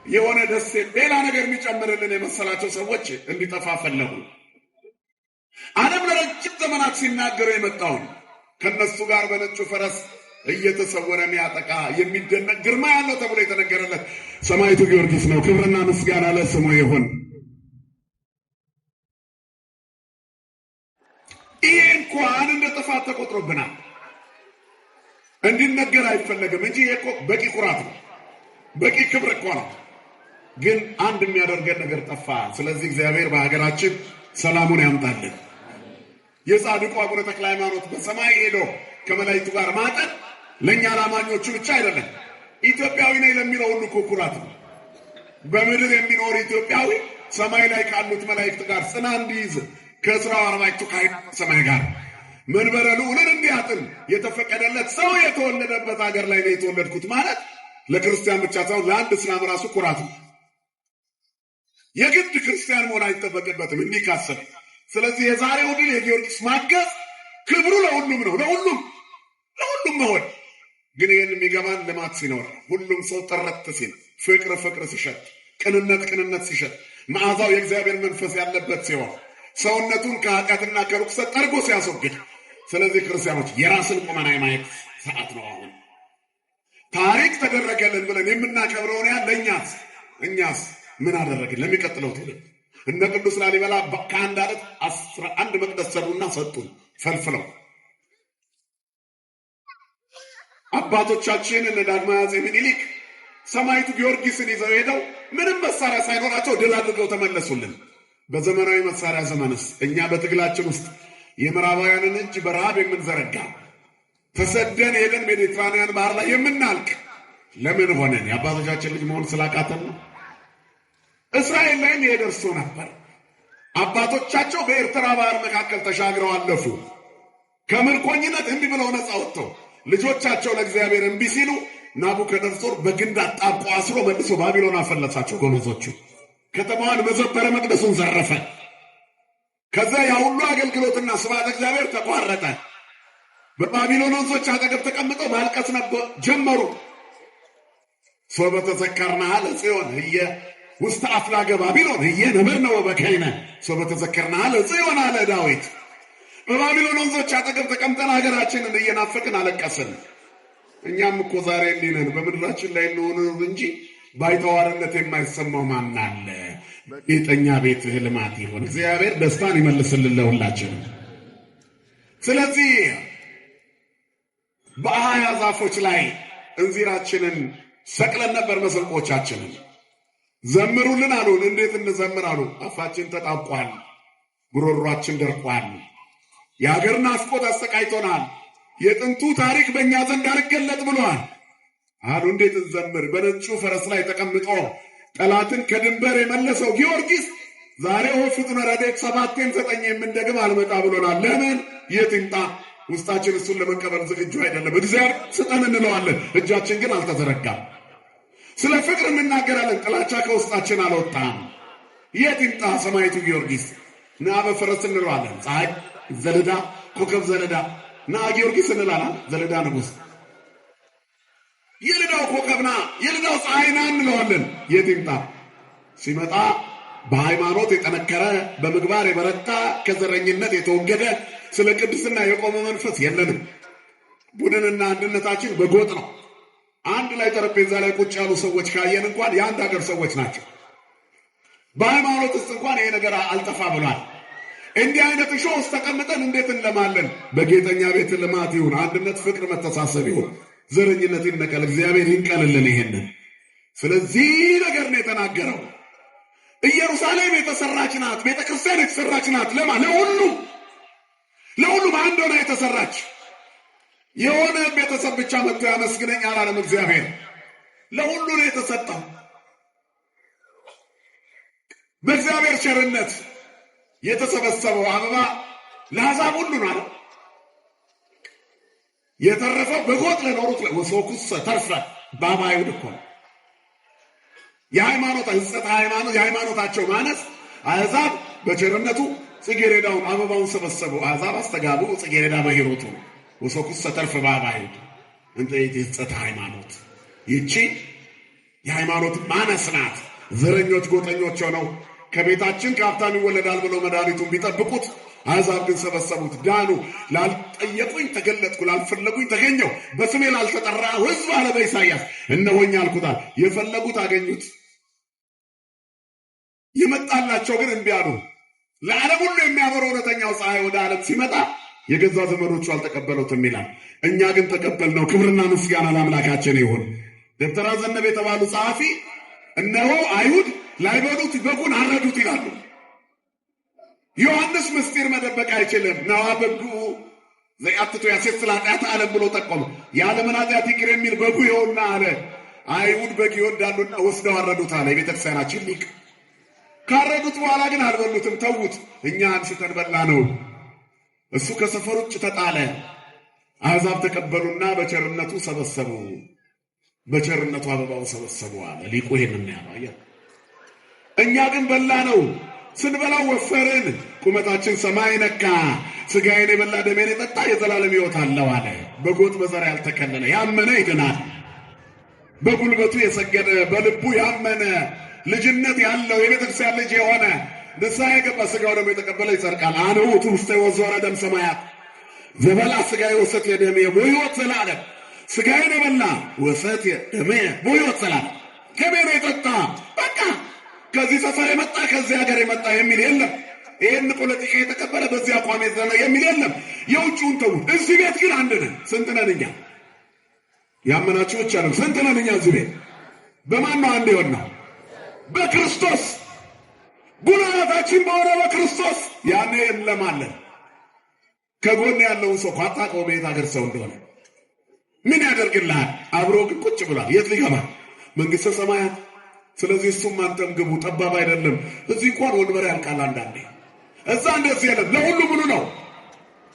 የሆነ ደስ ሌላ ነገር የሚጨምርልን የመሰላቸው ሰዎች እንዲጠፋ ፈለጉ። ዓለም ለረጅም ዘመናት ሲናገሩ የመጣውን ከነሱ ጋር በነጩ ፈረስ እየተሰወረን ያጠቃ የሚደነቅ ግርማ ያለው ተብሎ የተነገረለት ሰማዕቱ ጊዮርጊስ ነው። ክብርና ምስጋና ለስሙ ይሁን። ይሄ እንኳን እንደ ጥፋት ተቆጥሮብናል። እንዲነገር አይፈለግም እንጂ ይሄ እኮ በቂ ኩራት ነው፣ በቂ ክብር እኮ ነው። ግን አንድ የሚያደርገን ነገር ጠፋ። ስለዚህ እግዚአብሔር በሀገራችን ሰላሙን ያምጣልን። የጻድቁ አቡነ ተክለ ሃይማኖት በሰማይ ሄዶ ከመላእክቱ ጋር ማጠን ለእኛ ላማኞቹ ብቻ አይደለም፣ ኢትዮጵያዊ ነኝ ለሚለው ሁሉ ኩራት ነው። በምድር የሚኖር ኢትዮጵያዊ ሰማይ ላይ ካሉት መላእክት ጋር ጽና እንዲይዝ ከዕዝራው አርባዕቱ ካህናተ ሰማይ ጋር መንበረ ልዑልን እንዲያጥን የተፈቀደለት ሰው የተወለደበት ሀገር ላይ ነው የተወለድኩት ማለት ለክርስቲያን ብቻ ሳይሆን ለአንድ እስላም ራሱ ኩራት ነው። የግድ ክርስቲያን መሆን አይጠበቅበትም እንዲህ ካሰበ። ስለዚህ የዛሬው ድል የጊዮርጊስ ማገዝ ክብሩ ለሁሉም ነው፣ ለሁሉም መሆን። ግን ይህን የሚገባን ልማት ሲኖር፣ ሁሉም ሰው ጥረት ሲል፣ ፍቅር ሲሸጥ፣ ቅንነት ሲሸጥ፣ መዓዛው የእግዚአብሔር መንፈስ ያለበት ሲሆን፣ ሰውነቱን ከኃጢአትና ከርኩሰት ጠርጎ ሲያስወግድ፣ ስለዚህ ክርስቲያኖች የራስን ቁመና የማየት ሰዓት ነው። አሁን ታሪክ ተደረገልን ብለን የምናከብረውን ያህል እኛስ ምን አደረግን? ለሚቀጥለው ትውልድ እነ ቅዱስ ላሊበላ ከአንድ ዓለት 11 መቅደስ ሰሩና ሰጡን ፈልፍለው። አባቶቻችን እነ ዳግማዊ አፄ ምኒልክ ሰማዕቱ ጊዮርጊስን ይዘው ሄደው ምንም መሳሪያ ሳይኖራቸው ድል አድርገው ተመለሱልን። በዘመናዊ መሳሪያ ዘመንስ እኛ በትግላችን ውስጥ የምዕራባውያንን እጅ በረሃብ የምንዘረጋ ተሰደን ሄደን ሜዲትራንያን ባህር ላይ የምናልቅ ለምን ሆነን? የአባቶቻችን ልጅ መሆን ስላቃተን ነው። እስራኤል ላይም ይሄ ደርሶ ነበር። አባቶቻቸው በኤርትራ ባህር መካከል ተሻግረው አለፉ። ከምርኮኝነት እንዲህ ብለው ነፃ ወጥተው ልጆቻቸው ለእግዚአብሔር እምቢ ሲሉ ናቡከደነጾር በግንድ አጣብቆ አስሮ መልሶ ባቢሎን አፈለሳቸው። ጎበዞቹ ከተማዋን መዘበረ፣ መቅደሱን ዘረፈ። ከዛ ያ ሁሉ አገልግሎትና ስብሐተ እግዚአብሔር ተቋረጠ። በባቢሎን ወንዞች አጠገብ ተቀምጠው ማልቀስ ነበር ጀመሩ። ሶበ ተዘከርናሃ ለጽዮን ህየ ውስተ አፍላገ ባቢሎን ህየ ነበርነ ወበከይነ ሶበ ተዘከርናሃ ለጽዮን አለ ዳዊት። በባቢሎን ወንዞች አጠገብ ተቀምጠን ሀገራችንን እየናፈቅን አለቀስን። እኛም እኮ ዛሬ እንዲህ ነን። በምድራችን ላይ እንሆን እንጂ ባይተዋርነት የማይሰማው ማን አለ? በጌጠኛ ቤት ልማት ይሆን። እግዚአብሔር ደስታን ይመልስልን ለሁላችን። ስለዚህ በአህያ ዛፎች ላይ እንዚራችንን ሰቅለን ነበር መሰንቆቻችንን። ዘምሩልን አሉን። እንዴት እንዘምር አሉ። አፋችን ተጣብቋል፣ ጉሮሯችን ደርቋል፣ የሀገር ናፍቆት አሰቃይቶናል፣ የጥንቱ ታሪክ በእኛ ዘንድ አልገለጥ ብሏል አሉ። እንዴት እንዘምር? በነጩ ፈረስ ላይ ተቀምጦ ጠላትን ከድንበር የመለሰው ጊዮርጊስ ዛሬ ፍጡነ ረድኤት 7ቴም 9 የምንደግም አልመጣ ብሎናል። ለምን? የት ይምጣ? ውስጣችን እሱን ለመቀበል ዝግጁ አይደለም። እግዚአብሔር ስጠን እንለዋለን፣ እጃችን ግን አልተዘረጋም። ስለ ፍቅር እንናገራለን፣ ጥላቻ ከውስጣችን አልወጣም። የት ይምጣ ሰማዕቱ ጊዮርጊስ? ና በፈረስ እንለዋለን፣ ፀሐይ ዘለዳ ኮከብ ዘለዳ ና ጊዮርጊስ እንላለን። ዘለዳ ንጉሥ የልዳው ኮከብና የልዳው ፀሐይና እንለዋለን። የት ይምጣ? ሲመጣ በሃይማኖት የጠነከረ በምግባር የበረታ ከዘረኝነት የተወገደ ስለ ቅድስና የቆመ መንፈስ የለንም። ቡድንና አንድነታችን በጎጥ ነው። አንድ ላይ ጠረጴዛ ላይ ቁጭ ያሉ ሰዎች ካየን እንኳን የአንድ ሀገር ሰዎች ናቸው። በሃይማኖት ውስጥ እንኳን ይሄ ነገር አልጠፋ ብሏል። እንዲህ አይነት እሾህ ውስጥ ተቀምጠን እንዴት እንለማለን? በጌጠኛ ቤት ልማት ይሁን፣ አንድነት፣ ፍቅር፣ መተሳሰብ ይሁን፣ ዘረኝነት ይነቀል። እግዚአብሔር ይንቀልልን ይሄንን። ስለዚህ ነገር ነው የተናገረው። ኢየሩሳሌም የተሰራች ናት፣ ቤተ ክርስቲያን የተሰራች ናት። ለማ ለሁሉም አንድ ሆና የተሰራች። የሆነ ቤተሰብ ብቻ መጥቶ ያመስግነኝ አላለም እግዚአብሔር። ለሁሉ ነው የተሰጠው። በእግዚአብሔር ቸርነት የተሰበሰበው አበባ ለአሕዛብ ሁሉ ነው የተረፈው። በጎጥ ለኖሩት ወሶኩስ ተርፈ ባባይሁድ እኮ የሃይማኖታቸው ማነስ አሕዛብ በቸርነቱ ጽጌረዳውን አበባውን ሰበሰቡ። አሕዛብ አስተጋቡ ጽጌረዳ በሂሩቱ ወሶኩስ ተርፈ ባባይሁድ እንተ ይትጸት ሃይማኖት። ይቺ የሃይማኖት ማነስ ናት። ዘረኞች ጎጠኞች ሆነው ከቤታችን ከሀብታም ይወለዳል ብለው መድኃኒቱን ቢጠብቁት አሕዛብ ግን ሰበሰቡት። ዳኑ። ላልጠየቁኝ ተገለጥኩ፣ ላልፈለጉኝ ተገኘው፣ በስሜ ላልተጠራ ሕዝብ አለ በኢሳይያስ እነሆኝ አልኩታል። የፈለጉት አገኙት፣ የመጣላቸው ግን እምቢ አሉ። ለዓለም ሁሉ የሚያበረው እውነተኛው ፀሐይ ወደ ዓለም ሲመጣ የገዛ ዘመዶቹ አልተቀበሉትም ይላል። እኛ ግን ተቀበልነው። ክብርና ምስጋና ለአምላካችን ይሁን። ደብተራ ዘነበ የተባሉ ጸሐፊ እነሆ አይሁድ ላይበሉት በጉን አረዱት ይላሉ። ዮሐንስ ምስጢር መደበቅ አይችልም። ነዋ በጉ ዘያትቱ ያሴስል ኃጢአተ ዓለም ብሎ ጠቆመ። የዓለምን ኃጢአት ይቅር የሚል በጉ ይኸውና አለ። አይሁድ በግ ይወዳሉና ወስደው አረዱት አለ የቤተክርስቲያናችን ሊቅ። ካረዱት በኋላ ግን አልበሉትም፣ ተዉት። እኛ አንስተን በላ ነው። እሱ ከሰፈር ውጭ ተጣለ። አሕዛብ ተቀበሉና በቸርነቱ ሰበሰቡ። በቸርነቱ አበባው ሰበሰቡ አለ ሊቁ። ይሄንን ያለው እኛ ግን በላ ነው። ስንበላው ወፈርን፣ ቁመታችን ሰማይ ነካ። ሥጋዬን የበላ ደሜን የጠጣ የዘላለም ሕይወት አለው አለ። በጎጥ በዘር ያልተከለለ ያመነ ይድናል። በጉልበቱ የሰገደ በልቡ ያመነ ልጅነት ያለው የቤተክርስቲያን ልጅ የሆነ ንስሐ የገባ ሥጋው ደግሞ የተቀበለ ይጸድቃል። አንውቱ ውስተ ወዘወረ ደም ሰማያት ዘበላ ሥጋዬ ወሰትየ ደሜ በሕይወት ዘላለም ሥጋዬን የበላ ወሰትየ ደሜ በሕይወት ዘላለም ከቤት የጠጣ በቃ ከዚህ ሰፈር የመጣ ከዚህ ሀገር የመጣ የሚል የለም። ይህን ፖለቲካ የተቀበለ በዚህ አቋም የዘለ የሚል የለም። የውጭውን ተዉት። እዚህ ቤት ግን አንድ ነን። ስንት ነን እኛ? ያመናችሁ ብቻ ነው። ስንት ነን እኛ እዚህ ቤት? በማን ነው አንድ የሆነው? በክርስቶስ ጉልበታችን በሆነ በክርስቶስ ያኔ እንለማለን። ከጎን ያለውን ሰው አታውቀው ቤት ሀገር ሰው እንደሆነ ምን ያደርግልሃል? አብሮ ግን ቁጭ ብሏል። የት ሊገባ? መንግሥተ ሰማያት። ስለዚህ እሱም አንተም ግቡ። ጠባብ አይደለም። እዚህ እንኳን ወንበር ያልቃል አንዳንዴ። እዛ እንደዚህ የለም። ለሁሉ ምኑ ነው።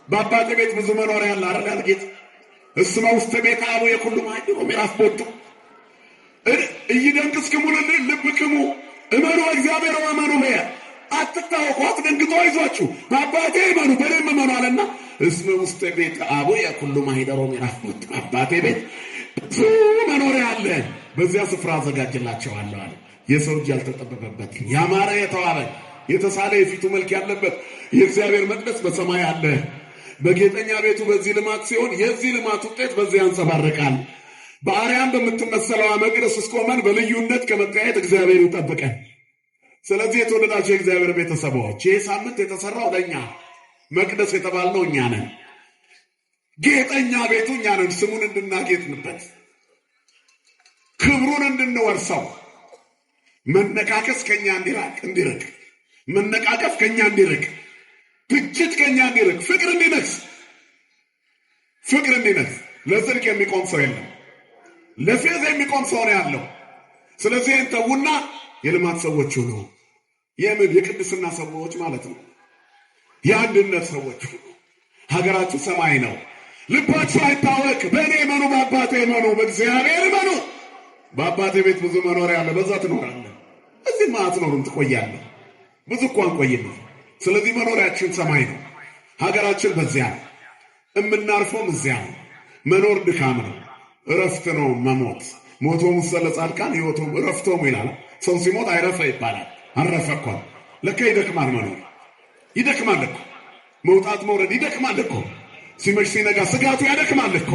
በአባቴ ቤት ብዙ መኖሪያ ያለ አይደል ያለ ጌታ። እስመ ውስተ ቤተ አቡየ ኩሉ ማኅደሮ ምዕራፍ ቦቱ ኢይደንግሥክሙ ልብክሙ እመኑ እግዚአብሔር ወእመኑ በየ። አትታወኩ፣ አትደንግጡ፣ አይዟችሁ በአባቴ እመኑ በእኔም እመኑ አለና እስመ ውስተ ቤተ አቡየ ኩሉ ማኅደሮ ምዕራፍ ቦቱ። አባቴ ቤት ብዙ መኖሪያ አለ፣ በዚያ ስፍራ አዘጋጅላቸዋለሁ አለ። የሰው እጅ ያልተጠበበበት ያማረ የተዋበ የተሳለ የፊቱ መልክ ያለበት የእግዚአብሔር መቅደስ በሰማይ አለ። በጌጠኛ ቤቱ በዚህ ልማት ሲሆን የዚህ ልማት ውጤት በዚህ ያንጸባርቃል። በአርያም በምትመሰለዋ መቅደስ ውስጥ ቆመን በልዩነት ከመታየት እግዚአብሔር ይጠብቀን። ስለዚህ የተወደዳቸው የእግዚአብሔር ቤተሰቦች ይህ ሳምንት የተሰራው ለእኛ መቅደስ የተባልነው እኛ ነን። ጌጠኛ ቤቱ እኛ ነን። ስሙን እንድናጌጥንበት፣ ክብሩን እንድንወርሰው፣ መነካከስ ከኛ እንዲርቅ፣ መነቃቀፍ ከኛ እንዲርቅ፣ ትችት ከኛ እንዲርቅ፣ ፍቅር እንዲነግስ። ለጽድቅ የሚቆም ሰው የለም። ለፌዝ የሚቆም ሰው ነው ያለው። ስለዚህ እንተውና የልማት ሰዎች ነው። የቅድስና ሰዎች ማለት ነው። የአንድነት ሰዎች ነው። ሀገራችሁ ሰማይ ነው። ልባችሁ አይታወክ። በእኔ እመኑ፣ በአባቴ እመኑ፣ በእግዚአብሔር እመኑ። በአባቴ ቤት ብዙ መኖሪያ አለ። በዛ ትኖራለህ። እዚህ አትኖርም፣ ትቆያለህ። ብዙ እኮ አንቆይም። ስለዚህ መኖሪያችን ሰማይ ነው። ሀገራችን በዚያ ነው። እምናርፈውም እዚያ ነው። መኖር ድካም ነው፣ እረፍት ነው መሞት። ሞቶም ውስጥ ለጻድቃን ሕይወቶም እረፍቶም ይላል። ሰው ሲሞት አይረፈ ይባላል። አረፈ እኮ ለካ ይደክማል። መኖር ይደክማል እኮ። መውጣት መውረድ ይደክማል እኮ። ሲመሽ ሲነጋ ስጋቱ ያደክማል እኮ።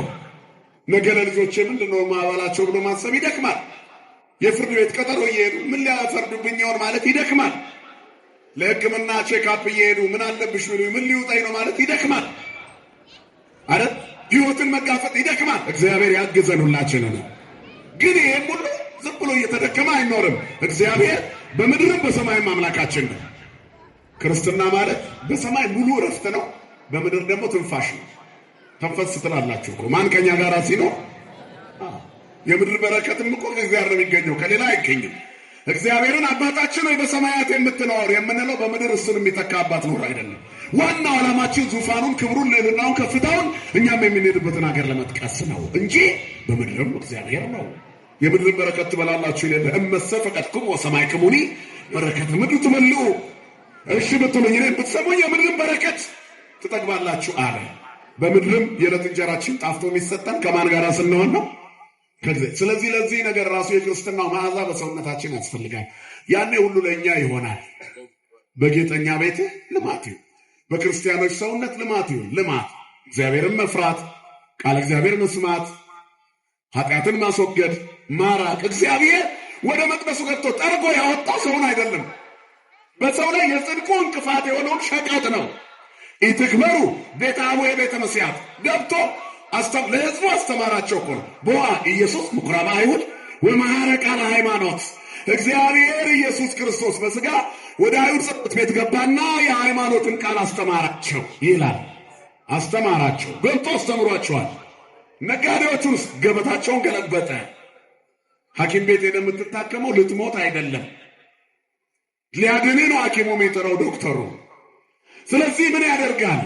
ነገ ለልጆቼ ምንድነው ማባላቸው ብሎ ማሰብ ይደክማል። የፍርድ ቤት ቀጠሮ እየሄዱ ምን ሊያፈርዱብኝ ይሆን ማለት ይደክማል። ለሕክምና ቼክአፕ እየሄዱ ምን አለብሽ ብሎ ምን ሊውጠኝ ነው ማለት ይደክማል። አረ ሕይወትን መጋፈጥ ይደክማል። እግዚአብሔር ያግዘን ሁላችንን። ግን ይሄም ሁሉ ዝም ብሎ እየተደከመ አይኖርም። እግዚአብሔር በምድርም በሰማይም አምላካችን ነው። ክርስትና ማለት በሰማይ ሙሉ እረፍት ነው፣ በምድር ደግሞ ትንፋሽ ነው። ተንፈስ ትላላችሁ እኮ ማን ከኛ ጋር ሲኖር። የምድር በረከትም እኮ ከእግዚአብሔር ነው የሚገኘው፣ ከሌላ አይገኝም። እግዚአብሔርን አባታችን ሆይ በሰማያት የምትኖር የምንለው በምድር እሱን የሚተካ አባት ኖር አይደለም። ዋናው ዓላማችን ዙፋኑን፣ ክብሩን፣ ልዕልናውን፣ ከፍታውን እኛም የምንሄድበትን ሀገር ለመጥቀስ ነው እንጂ በምድርም እግዚአብሔር ነው። የምድርን በረከት ትበላላችሁ ይላል። እመሰ ፈቀድክሙ ወሰማይክሙኒ በረከተ ምድር ትበልዑ። እሺ ብትሉኝ እኔን ብትሰሙኝ የምድርን በረከት ትጠግባላችሁ አለ። በምድርም የዕለት እንጀራችን ጣፍቶ የሚሰጠን ከማን ጋር ስንሆን ነው? ስለዚህ ለዚህ ነገር ራሱ የክርስትናው መዓዛ በሰውነታችን ያስፈልጋል። ያኔ ሁሉ ለእኛ ይሆናል። በጌጠኛ ቤት ልማት ይሁን፣ በክርስቲያኖች ሰውነት ልማት ይሁን። ልማት እግዚአብሔርን መፍራት፣ ቃል እግዚአብሔር መስማት፣ ኃጢአትን ማስወገድ፣ ማራቅ። እግዚአብሔር ወደ መቅደሱ ገብቶ ጠርጎ ያወጣው ሰውን አይደለም። በሰው ላይ የጽድቁ እንቅፋት የሆነውን ሸቀጥ ነው። ኢትክበሩ ቤተ አቡየ ቤተ መስያት ገብቶ ለሕዝቡ አስተማራቸው እኮ ነው። ቦአ ኢየሱስ ምኵራበ አይሁድ ወመሐረ ቃለ ሃይማኖት። እግዚአብሔር ኢየሱስ ክርስቶስ በሥጋ ወደ አይሁድ ጸሎት ቤት ገባና የሃይማኖትን ቃል አስተማራቸው ይላል። አስተማራቸው፣ ገብቶ አስተምሯቸዋል። ነጋዴዎቹን ገበታቸውን ገለበጠ። ሐኪም ቤት ሄደህ የምትታከመው ልትሞት አይደለም፣ ሊያድንህ ነው ሐኪሙ የሚጠራው ዶክተሩ። ስለዚህ ምን ያደርጋል?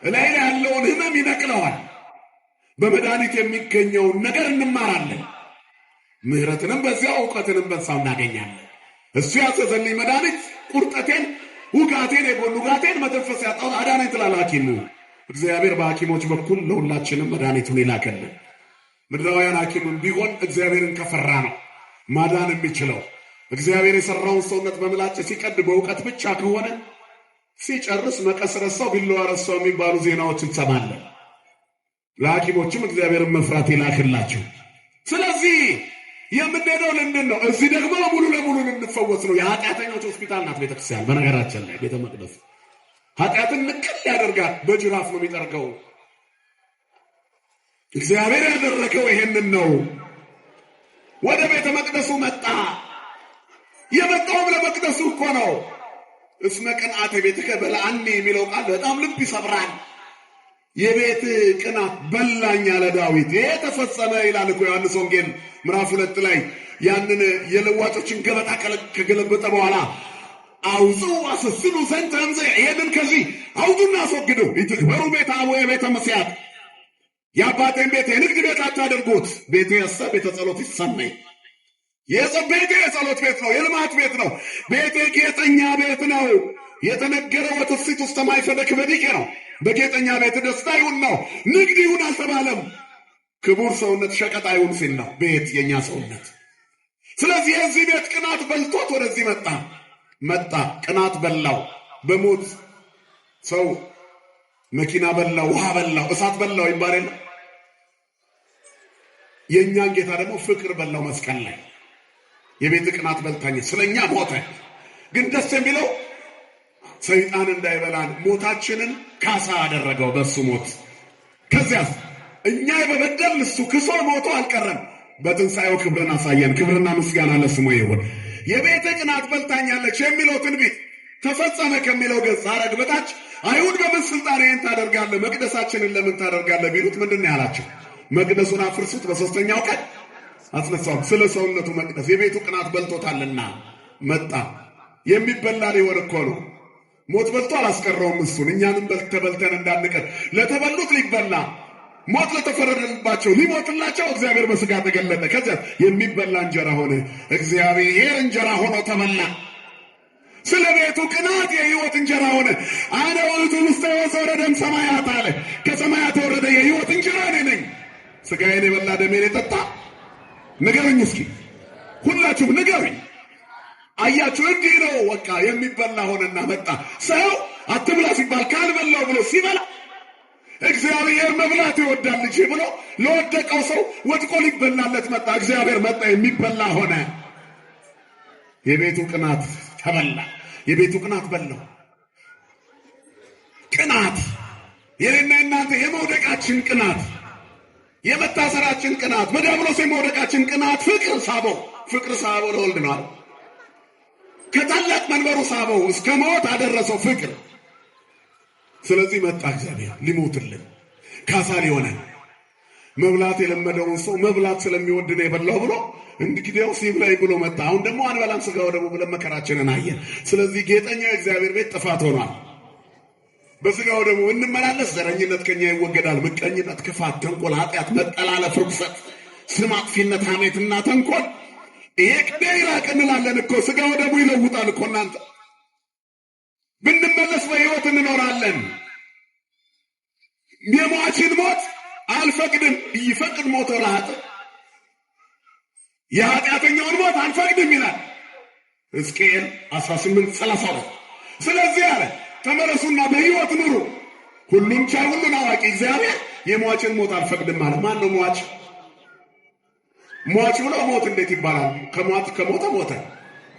እላይ ያለውን ህመም ይነቅለዋል። በመድኃኒት የሚገኘውን ነገር እንማራለን። ምሕረትንም በዚያ እውቀትንም በዛው እናገኛለን። እሱ ያዘዘልኝ መድኃኒት ቁርጠቴን፣ ውጋቴን፣ የጎን ውጋቴን መተንፈስ ያጣሁት አዳነኝ ትላል ሐኪሙ። እግዚአብሔር በሐኪሞች በኩል ለሁላችንም መድኃኒቱን ይላከልን። ምድራውያን ሐኪምም ቢሆን እግዚአብሔርን ከፈራ ነው ማዳን የሚችለው። እግዚአብሔር የሰራውን ሰውነት በምላጭ ሲቀድ በእውቀት ብቻ ከሆነ ሲጨርስ መቀስ ረሳው ቢላዋ ረሳው የሚባሉ ዜናዎች እንሰማለን። ለሐኪሞችም እግዚአብሔርን መፍራት ይላክላቸው። ስለዚህ የምንሄደው ለምንድን ነው? እዚህ ደግሞ ሙሉ ለሙሉ ልንፈወስ ነው። የኃጢአተኞች ሆስፒታል ናት ቤተክርስቲያን። በነገራችን ላይ ቤተ መቅደስ ኃጢአትን ንቅል ያደርጋል። በጅራፍ ነው የሚጠርገው። እግዚአብሔር ያደረገው ይሄንን ነው። ወደ ቤተ መቅደሱ መጣ። የመጣውም ለመቅደሱ እኮ ነው። እስመ ቅንዓተ ቤትከ በልዐኒ የሚለው ቃል በጣም ልብ ይሰብራል። የቤት ቅናት በላኝ አለ ዳዊት። ይሄ ተፈጸመ ይላል እኮ ዮሐንስ ወንጌል ምዕራፍ 2 ላይ ያንን የለዋጮችን ገበታ ከገለበጠ በኋላ አውጹ አስስሉ ዘንተ እምዘ፣ ይሄንን ከዚህ አውጡና አስወግዱ። ይትግበሩ ቤተ አቡየ ቤተ መስያት፣ የአባቴን ቤት የንግድ ቤት አታድርጉት። ቤቴ ቤተ ጸሎት ይሰመይ። ቤቴ የጸሎት ቤት ነው፣ የልማት ቤት ነው። ቤቴ ጌጠኛ ቤት ነው። የተነገረው በትፍሲት ውስጥ ማይፈለክ በዲቄ ነው። በጌጠኛ ቤት ደስታ ይሁን ነው፣ ንግድ ይሁን አልተባለም። ክቡር ሰውነት ሸቀጥ አይሁን ሲል ነው ቤት የኛ ሰውነት። ስለዚህ የዚህ ቤት ቅናት በልቶት ወደዚህ መጣ። ቅናት በላው። በሞት ሰው መኪና በላው፣ ውሃ በላው፣ እሳት በላው ይባል የለ። የእኛን ጌታ ደግሞ ፍቅር በላው መስቀል ላይ። የቤት ቅናት በልታኝ ስለኛ ሞተ። ግን ደስ የሚለው ሰይጣን እንዳይበላን ሞታችንን ካሳ አደረገው በሱ ሞት። ከዚያስ እኛ በበደል እሱ ክሶ ሞቶ አልቀረም። በትንሣኤው ክብርን አሳየን። ክብርና ምስጋና ለስሙ ይሁን። የቤተ ቅናት በልታኛለች የሚለው ትንቢት ተፈጸመ ከሚለው ገጽ ሐረግ በታች አይሁድ በምን ስልጣን ይህን ታደርጋለህ፣ መቅደሳችንን ለምን ታደርጋለህ ቢሉት ምንድን ነው ያላቸው? መቅደሱን አፍርሱት በሦስተኛው ቀን አስነሳው። ስለ ሰውነቱ መቅደስ የቤቱ ቅናት በልቶታልና መጣ። የሚበላ ሊወር እኮ ነው። ሞት በልቶ አላስቀረውም እሱን። እኛንም በልተን እንዳንቀር ለተበሉት ሊበላ፣ ሞት ለተፈረደባቸው ሊሞትላቸው እግዚአብሔር በሥጋ ተገለጠ። ከዚያ የሚበላ እንጀራ ሆነ። እግዚአብሔር እንጀራ ሆኖ ተበላ። ስለ ቤቱ ቅናት የሕይወት እንጀራ ሆነ። አነ ውእቱ ውስተ ወረደም ሰማያት አለ። ከሰማያት የወረደ የሕይወት እንጀራ እኔ ነኝ። ሥጋዬን የበላ ደሜን የጠጣ ንገሩኝ እስኪ ሁላችሁም ንገሩኝ። አያችሁ እንዲህ ነው። በቃ የሚበላ ሆነና መጣ። ሰው አትብላ ሲባል ካልበላው ብሎ ሲበላ እግዚአብሔር መብላት ይወዳል ልጅ ብሎ ለወደቀው ሰው ወድቆ ሊበላለት መጣ። እግዚአብሔር መጣ፣ የሚበላ ሆነ። የቤቱ ቅናት ተበላ። የቤቱ ቅናት በላው። ቅናት የኔና እናንተ የመውደቃችን ቅናት፣ የመታሰራችን ቅናት፣ በዲያብሎስ የመውደቃችን ቅናት ፍቅር ሳበው ለወልድ ነው። ከታላቅ መንበሩ ሳበው እስከ ሞት አደረሰው ፍቅር። ስለዚህ መጣ እግዚአብሔር ሊሞትልን፣ ካሳ ሊሆነን። መብላት የለመደውን ሰው መብላት ስለሚወድ ነው የበላው ብሎ እንግዲያው ሲብላይ ብሎ መጣ። አሁን ደግሞ አንበላም ሥጋው ደግሞ ብለን መከራችንን አየን። ስለዚህ ጌጠኛው የእግዚአብሔር ቤት ጥፋት ሆኗል። በሥጋው ደግሞ እንመላለስ፣ ዘረኝነት ከኛ ይወገዳል። ምቀኝነት፣ ክፋት፣ ተንኮል፣ ኃጢአት፣ መጠላለፍ፣ ርኩሰት፣ ስም አጥፊነት፣ ሐሜትና ተንኮል ይሄ ከደይራቅ እንላለን እኮ። ሥጋው ደግሞ ይለውጣል እኮ። እናንተ ብንመለስ በሕይወት እንኖራለን። የሟችን ሞት አልፈቅድም፣ ይፈቅድ ሞቶ ለኃጥእ የኃጢአተኛውን ሞት አልፈቅድም ይላል ሕዝቅኤል 18:32። ስለዚህ አለ ተመለሱና በሕይወት ኑሩ። ሁሉን ቻይ ሁሉን አዋቂ እግዚአብሔር የሟችን ሞት አልፈቅድም አለ። ማን ነው ሟች? ሟች ብሎ ሞት እንዴት ይባላል? ከሞተ ሞተ።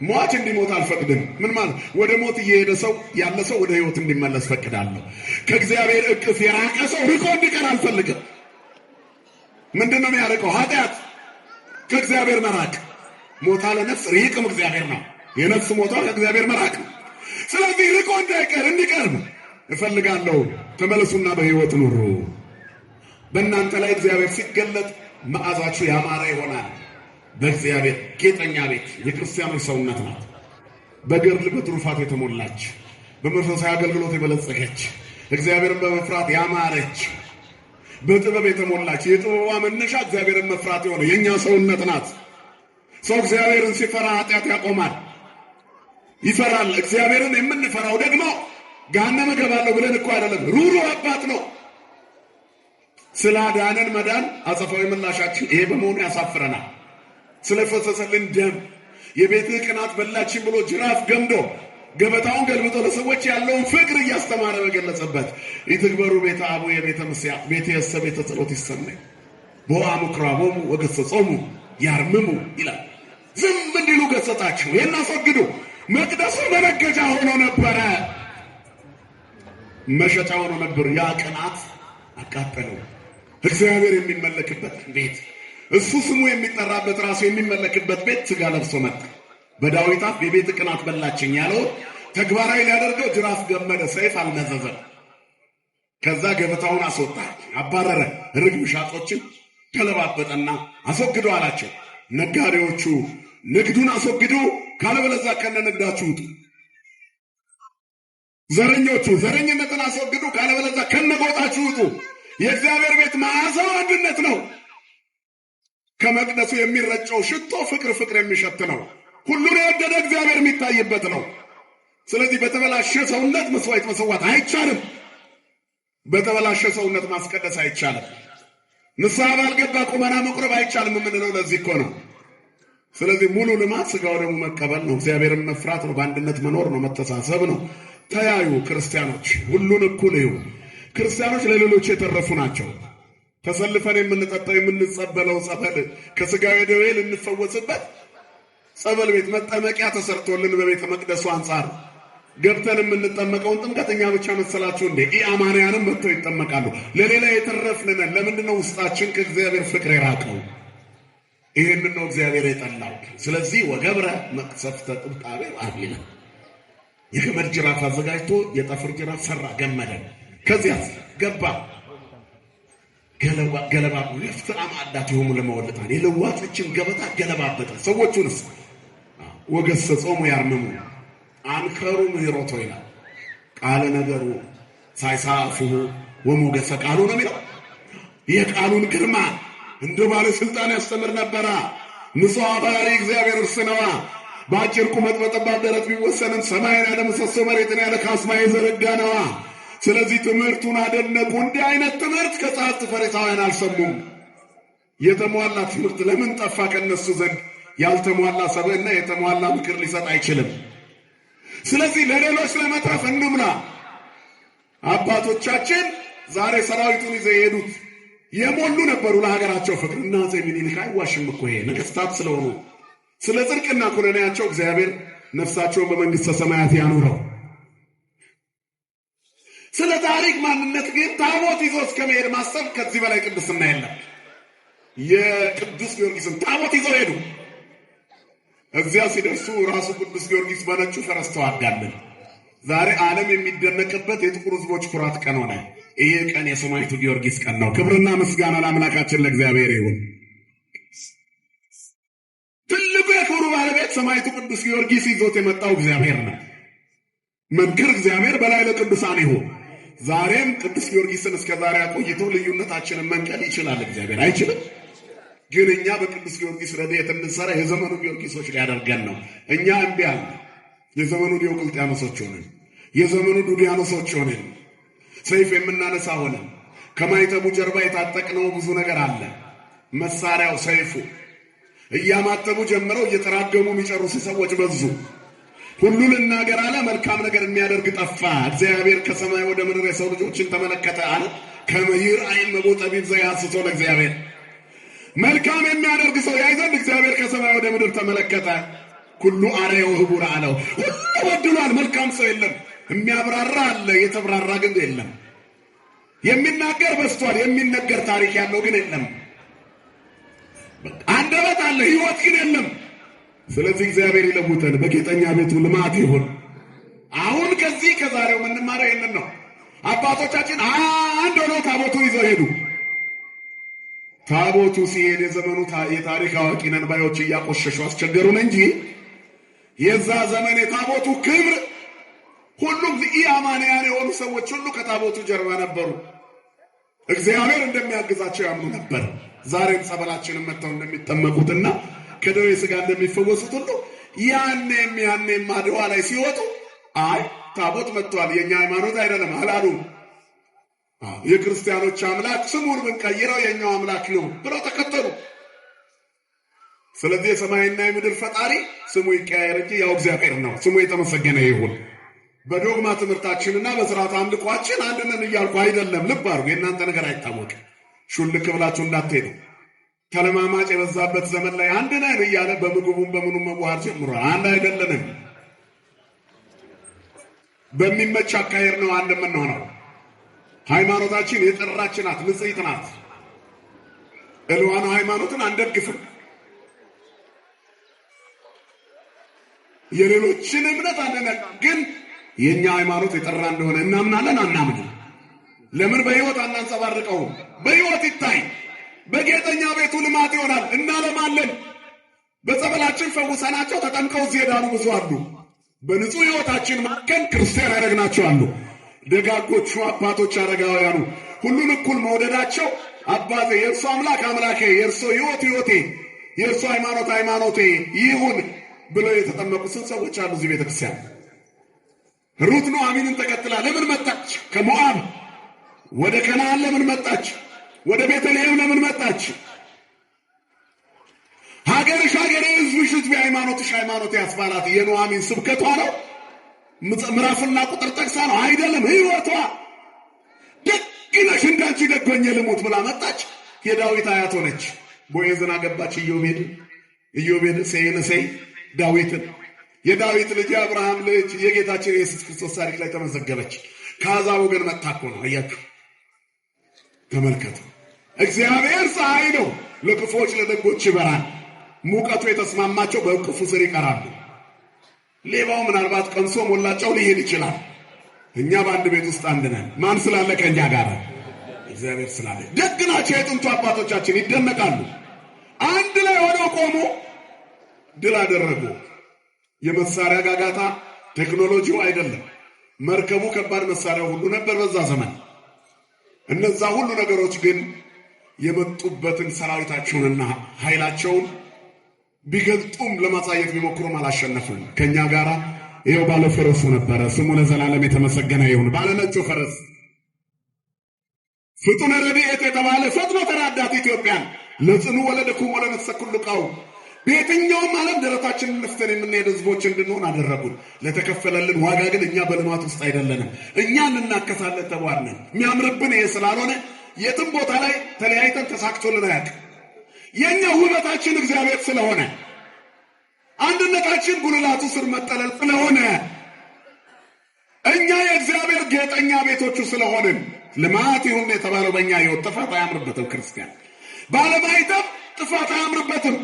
ሟች እንዲሞት አልፈቅድም ምን ማለት? ወደ ሞት እየሄደ ሰው ያለ ሰው ወደ ሕይወት እንዲመለስ ፈቅዳለሁ። ከእግዚአብሔር እቅፍ የራቀ ሰው ርቆ እንዲቀር አልፈልግም። ምንድን ነው የሚያርቀው? ኃጢአት፣ ከእግዚአብሔር መራቅ። ሞታ ለነፍስ ርቅም እግዚአብሔር ነው። የነፍስ ሞታ ከእግዚአብሔር መራቅ ነው። ስለዚህ ርቆ እንዳይቀር እንዲቀርብ እፈልጋለሁ። ተመለሱና በሕይወት ኑሩ። በእናንተ ላይ እግዚአብሔር ሲገለጥ መዓዛችሁ ያማረ ይሆናል። በእግዚአብሔር ጌጠኛ ቤት የክርስቲያኖች ሰውነት ናት። በገድል በትሩፋት የተሞላች፣ በመንፈሳዊ አገልግሎት የበለጸገች፣ እግዚአብሔርን በመፍራት ያማረች፣ በጥበብ የተሞላች፣ የጥበቧ መነሻ እግዚአብሔርን መፍራት የሆነ የእኛ ሰውነት ናት። ሰው እግዚአብሔርን ሲፈራ ኃጢአት ያቆማል፣ ይፈራል። እግዚአብሔርን የምንፈራው ደግሞ ገሃነመ እገባለሁ ብለን እኮ አይደለም። ሩሩ አባት ነው። ስላዳነን መዳን አጸፋዊ ምላሻችን ይሄ በመሆኑ ያሳፍረናል። ስለፈሰሰልን ደም የቤትህ ቅናት በላችን ብሎ ጅራፍ ገምዶ ገበታውን ገልብጦ ለሰዎች ያለውን ፍቅር እያስተማረ በገለጸበት ይትግበሩ ቤተ አቡየ ቤተ ምስያ ቤተ የሰብ ቤተ ጸሎት ይሰማይ ቦአ ምኵራቦሙ ወገሰጾሙ ያርምሙ ይላል። ዝም እንዲሉ ገሰጻቸው። የናስወግዱ መቅደሱ መነገጃ ሆኖ ነበረ፣ መሸጫ ሆኖ ነበር። ያ ቅናት አቃጠለው። እግዚአብሔር የሚመለክበት ቤት፣ እሱ ስሙ የሚጠራበት ራሱ የሚመለክበት ቤት ሥጋ ለብሶ መጣ። በዳዊት አፍ የቤት ቅናት በላችኝ ያለው ተግባራዊ ሊያደርገው ጅራፍ ገመደ፣ ሰይፍ አልመዘዘም። ከዛ ገበታውን አስወጣ፣ አባረረ። ርግብ ሻጮችን ተለባበጠና አስወግዱ አላቸው። ነጋዴዎቹ ንግዱን አስወግዱ፣ ካለበለዚያ ከነንግዳችሁ ውጡ። ዘረኞቹ ዘረኝነትን አስወግዱ፣ ካለበለዚያ ከነጎጣችሁ ውጡ። የእግዚአብሔር ቤት መዓዛው አንድነት ነው። ከመቅደሱ የሚረጨው ሽቶ ፍቅር የሚሸት ነው። ሁሉን የወደደ እግዚአብሔር የሚታይበት ነው። ስለዚህ በተበላሸ ሰውነት መስዋዕት መሰዋት አይቻልም። በተበላሸ ሰውነት ማስቀደስ አይቻልም። ንስሐ ባልገባ ቁመና መቁረብ አይቻልም የምንለው ለዚህ እኮ ነው። ስለዚህ ሙሉ ልማት ሥጋው ደግሞ መቀበል ነው። እግዚአብሔርን መፍራት ነው። በአንድነት መኖር ነው። መተሳሰብ ነው። ተያዩ ክርስቲያኖች፣ ሁሉን እኩል እዩ። ክርስቲያኖች ለሌሎች የተረፉ ናቸው። ተሰልፈን የምንጠጣው የምንጸበለው ጸበል ከሥጋዊ ደዌ ልንፈወስበት ጸበል ቤት መጠመቂያ ተሰርቶልን በቤተ መቅደሱ አንጻር ገብተን የምንጠመቀውን ጥምቀት እኛ ብቻ መሰላችሁ እንዴ? ኢአማንያንም መጥተው ይጠመቃሉ። ለሌላ የተረፍን ነን። ለምንድነው ውስጣችን ከእግዚአብሔር ፍቅር የራቀው? ይህንን ነው እግዚአብሔር የጠላው። ስለዚህ ወገብረ መቅሰፍተ ጥብጣቤ አቢለ የገመድ ጅራፍ አዘጋጅቶ የጠፍር ጅራፍ ሰራ፣ ገመደ። ከዚያ ገባ ገለባ ለፍትራ ማዕዳት ይሆሙ ለመወለጣን የለዋጮችን ገበታ ገለባበጠ። ሰዎቹንስ ወገሰጾሙ ያርምሙ አንከሩ ምህሮቶ ይላል። ቃለ ነገሩ ሳይሳፉሁ ወሞገሰ ቃሉ ነው የሚለው። የቃሉን ግርማ እንደ ባለስልጣን ያስተምር ነበረ። ንጹሕ ባህሪ እግዚአብሔር እርሱ ነዋ። በአጭር ቁመት በጠባብ ደረት ቢወሰንም ሰማይን ያለ ምሰሶ መሬትን ያለ ካስማ የዘረጋ ነዋ። ስለዚህ ትምህርቱን አደነቁ። እንዲህ አይነት ትምህርት ከጸሐፍት ፈሪሳውያን አልሰሙም። የተሟላ ትምህርት ለምን ጠፋ ከነሱ ዘንድ? ያልተሟላ ሰብዕና የተሟላ ምክር ሊሰጥ አይችልም። ስለዚህ ለሌሎች ለመትረፍ እንምላ። አባቶቻችን ዛሬ ሰራዊቱን ይዘው የሄዱት የሞሉ ነበሩ ለሀገራቸው ፍቅር። እና አፄ ምኒልክ አይዋሽም እኮ ይሄ ነገሥታት ስለሆኑ ስለ ጽድቅና ኩነኔያቸው እግዚአብሔር ነፍሳቸውን በመንግሥተ ሰማያት ያኑረው። ስለ ታሪክ ማንነት ግን ታቦት ይዞ እስከ መሄድ ማሰብ ከዚህ በላይ ቅድስና የለም። የቅዱስ ጊዮርጊስን ታቦት ይዘው ሄዱ። እዚያ ሲደርሱ ራሱ ቅዱስ ጊዮርጊስ በነጩ ፈረስ ተዋጋለን። ዛሬ ዓለም የሚደነቅበት የጥቁር ሕዝቦች ኩራት ቀን ሆነ። ይሄ ቀን የሰማዕቱ ጊዮርጊስ ቀን ነው። ክብርና ምስጋና ለአምላካችን ለእግዚአብሔር ይሁን። ትልቁ የክብሩ ባለቤት ሰማዕቱ ቅዱስ ጊዮርጊስ ይዞት የመጣው እግዚአብሔር ነው። መንክር እግዚአብሔር በላይ ለቅዱሳን ይሁን። ዛሬም ቅዱስ ጊዮርጊስን እስከ ዛሬ አቆይቶ ልዩነታችንን መንቀል ይችላል። እግዚአብሔር አይችልም? ግን እኛ በቅዱስ ጊዮርጊስ ረድኤት እንሰራ የዘመኑ ጊዮርጊሶች ሊያደርገን ነው። እኛ እምቢ አለ። የዘመኑ ዲዮቅልጥያኖሶች ሆነን፣ የዘመኑ ዱዲያኖሶች ሆነን፣ ሰይፍ የምናነሳ ሆነን፣ ከማይተቡ ጀርባ የታጠቅነው ብዙ ነገር አለ። መሳሪያው ሰይፉ እያማተቡ ጀምረው እየተራገሙ የሚጨርሱ ሰዎች በዙ። ሁሉ ልናገር አለ፣ መልካም ነገር የሚያደርግ ጠፋ። እግዚአብሔር ከሰማይ ወደ ምድር የሰው ልጆችን ተመለከተ አለ። ከመይር አይን መቦጠቢት ዘያስሶ ለእግዚአብሔር መልካም የሚያደርግ ሰው ያይ ዘንድ እግዚአብሔር ከሰማይ ወደ ምድር ተመለከተ። ኩሉ አርአዮ ህቡር አለው። ሁሉ በድሏል፣ መልካም ሰው የለም። የሚያብራራ አለ፣ የተብራራ ግን የለም። የሚናገር በስቷል፣ የሚነገር ታሪክ ያለው ግን የለም። አንደበት አለ፣ ህይወት ግን የለም። ስለዚህ እግዚአብሔር ይለውጠን፣ በጌጠኛ ቤቱ ልማት ይሁን። አሁን ከዚህ ከዛሬው የምንማረው ይህንን ነው። አባቶቻችን አንድ ሆነው ታቦቱን ይዘው ሄዱ። ታቦቱ ሲሄድ የዘመኑ የታሪክ አዋቂ ነን ባዮች እያቆሸሹ አስቸገሩን እንጂ የዛ ዘመን የታቦቱ ክብር ሁሉም ኢአማንያን የሆኑ ሰዎች ሁሉ ከታቦቱ ጀርባ ነበሩ። እግዚአብሔር እንደሚያግዛቸው ያምኑ ነበር። ዛሬም ጸበላችንን መጥተው እንደሚጠመቁትና ከደዌ ሥጋ እንደሚፈወሱት ሁሉ ያኔም አድዋ ላይ ሲወጡ አይ ታቦት መጥቷል፣ የኛ ሃይማኖት አይደለም አላሉም። የክርስቲያኖች አምላክ ስሙን ብንቀይረው የኛው አምላክ ነው ብለው ተከተሉ። ስለዚህ የሰማይና የምድር ፈጣሪ ስሙ ይቀያየር እንጂ ያው እግዚአብሔር ነው። ስሙ የተመሰገነ ይሁን። በዶግማ ትምህርታችንና በሥርዓተ አምልኳችን አንድ ነን እያልኩ አይደለም። ልብ አድርጉ። የእናንተ ነገር አይታወቅም። ሹልክ ብላችሁ እንዳትሄዱ። ተለማማጭ የበዛበት ዘመን ላይ አንድ ነን እያለ በምግቡም በምኑም መዋሃድ ጀምሯል። አንድ አይደለንም። በሚመች አካሄድ ነው አንድ የምንሆነው። ሃይማኖታችን የጠራች ናት፣ ንጽሕት ናት። እልዋኑ ሃይማኖትን አንደግፍም። የሌሎችን እምነት አንነካ። ግን የኛ ሃይማኖት የጠራ እንደሆነ እናምናለን አናምንም? ለምን በሕይወት አናንጸባርቀውም? በሕይወት ይታይ። በጌጠኛ ቤቱ ልማት ይሆናል። እናለማለን። በጸበላችን ፈውሰናቸው ተጠምቀው እዚህ የዳኑ ብዙ አሉ። በንጹህ ሕይወታችን ማከን ክርስቲያን ያደረግናቸው አሉ። ደጋጎቹ አባቶች አረጋውያኑ ሁሉን እኩል መውደዳቸው አባቴ የእርሱ አምላክ አምላኬ፣ የእርሱ ሕይወት ሕይወቴ፣ የእርሱ ሃይማኖት ሃይማኖቴ ይሁን ብለው የተጠመቁትን ሰዎች አሉ እዚህ ቤተክርስቲያን። ሩት ኑኃሚንን ተከትላ ለምን መጣች? ከሞዓብ ወደ ከነዓን ለምን መጣች? ወደ ቤተልሔም ለምን መጣች? ሀገርሽ ሀገሬ፣ ሕዝብሽ ሕዝቤ፣ ሃይማኖትሽ ሃይማኖቴ ያስባላት የኑኃሚን ስብከቷ ነው? ምዕራፍና ቁጥር ጠቅሳ ነው? አይደለም። ሕይወቷ ደግ ነሽ እንዳንቺ ደግ ሆኜ ልሙት ብላ መጣች። የዳዊት አያት ሆነች። ቦዔዝን አገባች። ኢዮቤድ እሴይን፣ እሴይ ዳዊትን። የዳዊት ልጅ የአብርሃም ልጅ የጌታችን የኢየሱስ ክርስቶስ ታሪክ ላይ ተመዘገበች። ከአሕዛብ ወገን መጣ እኮ ነው። አያችሁ፣ ተመልከቱ። እግዚአብሔር ፀሐይ ነው፣ ለክፉዎች ለደጎች ይበራል። ሙቀቱ የተስማማቸው በእቅፉ ስር ይቀራሉ። ሌባው ምናልባት ቀምሶ ሞላጫው ሊሄድ ይችላል። እኛ በአንድ ቤት ውስጥ አንድ ነን። ማን ስላለ? ከእኛ ጋር እግዚአብሔር ስላለ። ደግ ናቸው የጥንቱ አባቶቻችን፣ ይደነቃሉ። አንድ ላይ ሆነው ቆሙ፣ ድል አደረጉ። የመሳሪያ ጋጋታ ቴክኖሎጂው አይደለም። መርከቡ ከባድ መሳሪያው ሁሉ ነበር በዛ ዘመን። እነዛ ሁሉ ነገሮች ግን የመጡበትን ሰራዊታቸውንና ኃይላቸውን ቢገልጡም ለማሳየት ቢሞክሩም አላሸነፉም። ከኛ ጋር ይሄው ባለ ፈረሱ ነበረ። ስሙ ለዘላለም የተመሰገነ ይሁን። ባለ ነጩ ፈረስ ፍጡነ ረድኤት የተባለ ፈጥኖ ተራዳት ኢትዮጵያን ለጽኑ ወለደኩም ወለነፍሰ ኩሉ ቃው በየትኛውም ዓለም ደረታችንን ነፍተን የምንሄድ ህዝቦች እንድንሆን አደረጉን። ለተከፈለልን ዋጋ ግን እኛ በልማት ውስጥ አይደለንም። እኛ እንናከሳለን ተባልን። የሚያምርብን ይሄ ስላልሆነ የትም ቦታ ላይ ተለያይተን ተሳክቶልን አያውቅም። የኛ ውበታችን እግዚአብሔር ስለሆነ፣ አንድነታችን ጉልላቱ ስር መጠለል ስለሆነ፣ እኛ የእግዚአብሔር ጌጠኛ ቤቶቹ ስለሆንን ልማት ይሁን የተባለው በእኛ ሕይወት ጥፋት አያምርበትም። ክርስቲያን ባለማይተብ ጥፋት አያምርበትም።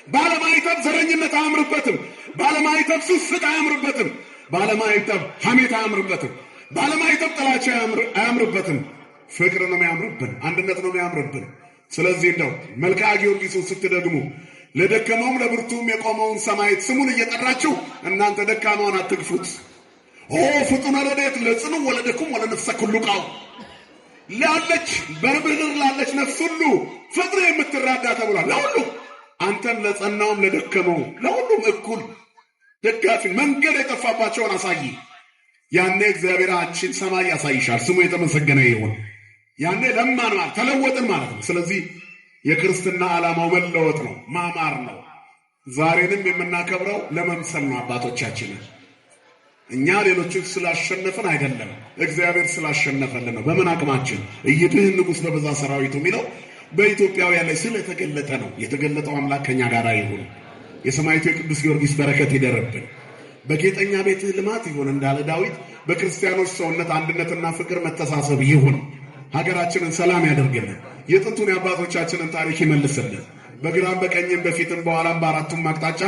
ባለማይተብ ዘረኝነት አያምርበትም። ባለማይተብ ስስት አያምርበትም። ባለማይተብ ሐሜት አያምርበትም። ባለማይተብ ጥላቻ አያምርበትም። ፍቅር ነው የሚያምርብን፣ አንድነት ነው የሚያምርብን። ስለዚህ እንደው መልክዓ ጊዮርጊስን ስትደግሙ ለደከመውም ለብርቱም የቆመውን ሰማዕት ስሙን እየጠራችሁ እናንተ ደካማውን አትግፉት። ፍጡነ ረድኤት ለጽኑ ወለደኩም ወለነፍሰ ኩሉ ቃው ላለች በምድር ላለች ነፍስ ሁሉ ፍጥር የምትራዳ ተብሏል። ለሁሉ አንተም ለጸናውም ለደከመው ለሁሉም እኩል ደጋፊ መንገድ የጠፋባቸውን አሳይ። ያኔ እግዚአብሔራችን ሰማይ ያሳይሻል። ስሙ የተመሰገነ ይሁን። ያኔ ለማን ማለት ተለወጥን ማለት ነው። ስለዚህ የክርስትና ዓላማው መለወጥ ነው፣ ማማር ነው። ዛሬንም የምናከብረው ለመምሰል ነው አባቶቻችንን። እኛ ሌሎችን ስላሸነፍን አይደለም፣ እግዚአብሔር ስላሸነፈልን ነው። በምን አቅማችን? እይድህን ንጉሥ በበዛ ሰራዊቱ የሚለው በኢትዮጵያውያን ላይ ስለተገለጠ ነው። የተገለጠው አምላክ ከኛ ጋር ይሁን። የሰማዕቱ የቅዱስ ጊዮርጊስ በረከት ይደርብን። በጌጠኛ ቤትህ ልማት ይሁን እንዳለ ዳዊት፣ በክርስቲያኖች ሰውነት አንድነትና ፍቅር መተሳሰብ ይሁን። ሀገራችንን ሰላም ያደርግልን። የጥንቱን የአባቶቻችንን ታሪክ ይመልስልን። በግራም በቀኝም በፊትም በኋላም በአራቱም አቅጣጫ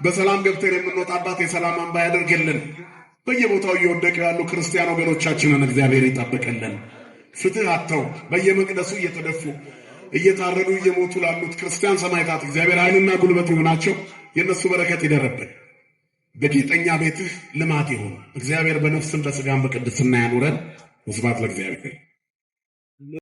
በሰላም ገብተን የምንወጣባት የሰላም አምባ ያደርግልን። በየቦታው እየወደቁ ያሉ ክርስቲያን ወገኖቻችንን እግዚአብሔር ይጠብቅልን። ፍትህ አጥተው በየመቅደሱ እየተደፉ እየታረዱ እየሞቱ ላሉት ክርስቲያን ሰማዕታት እግዚአብሔር ኃይልና ጉልበት ይሆናቸው። የእነሱ በረከት ይደረብን። በጌጠኛ ቤትህ ልማት ይሁን። እግዚአብሔር በነፍስም በሥጋም በቅድስና ያኑረን። ወስብሐት ለእግዚአብሔር።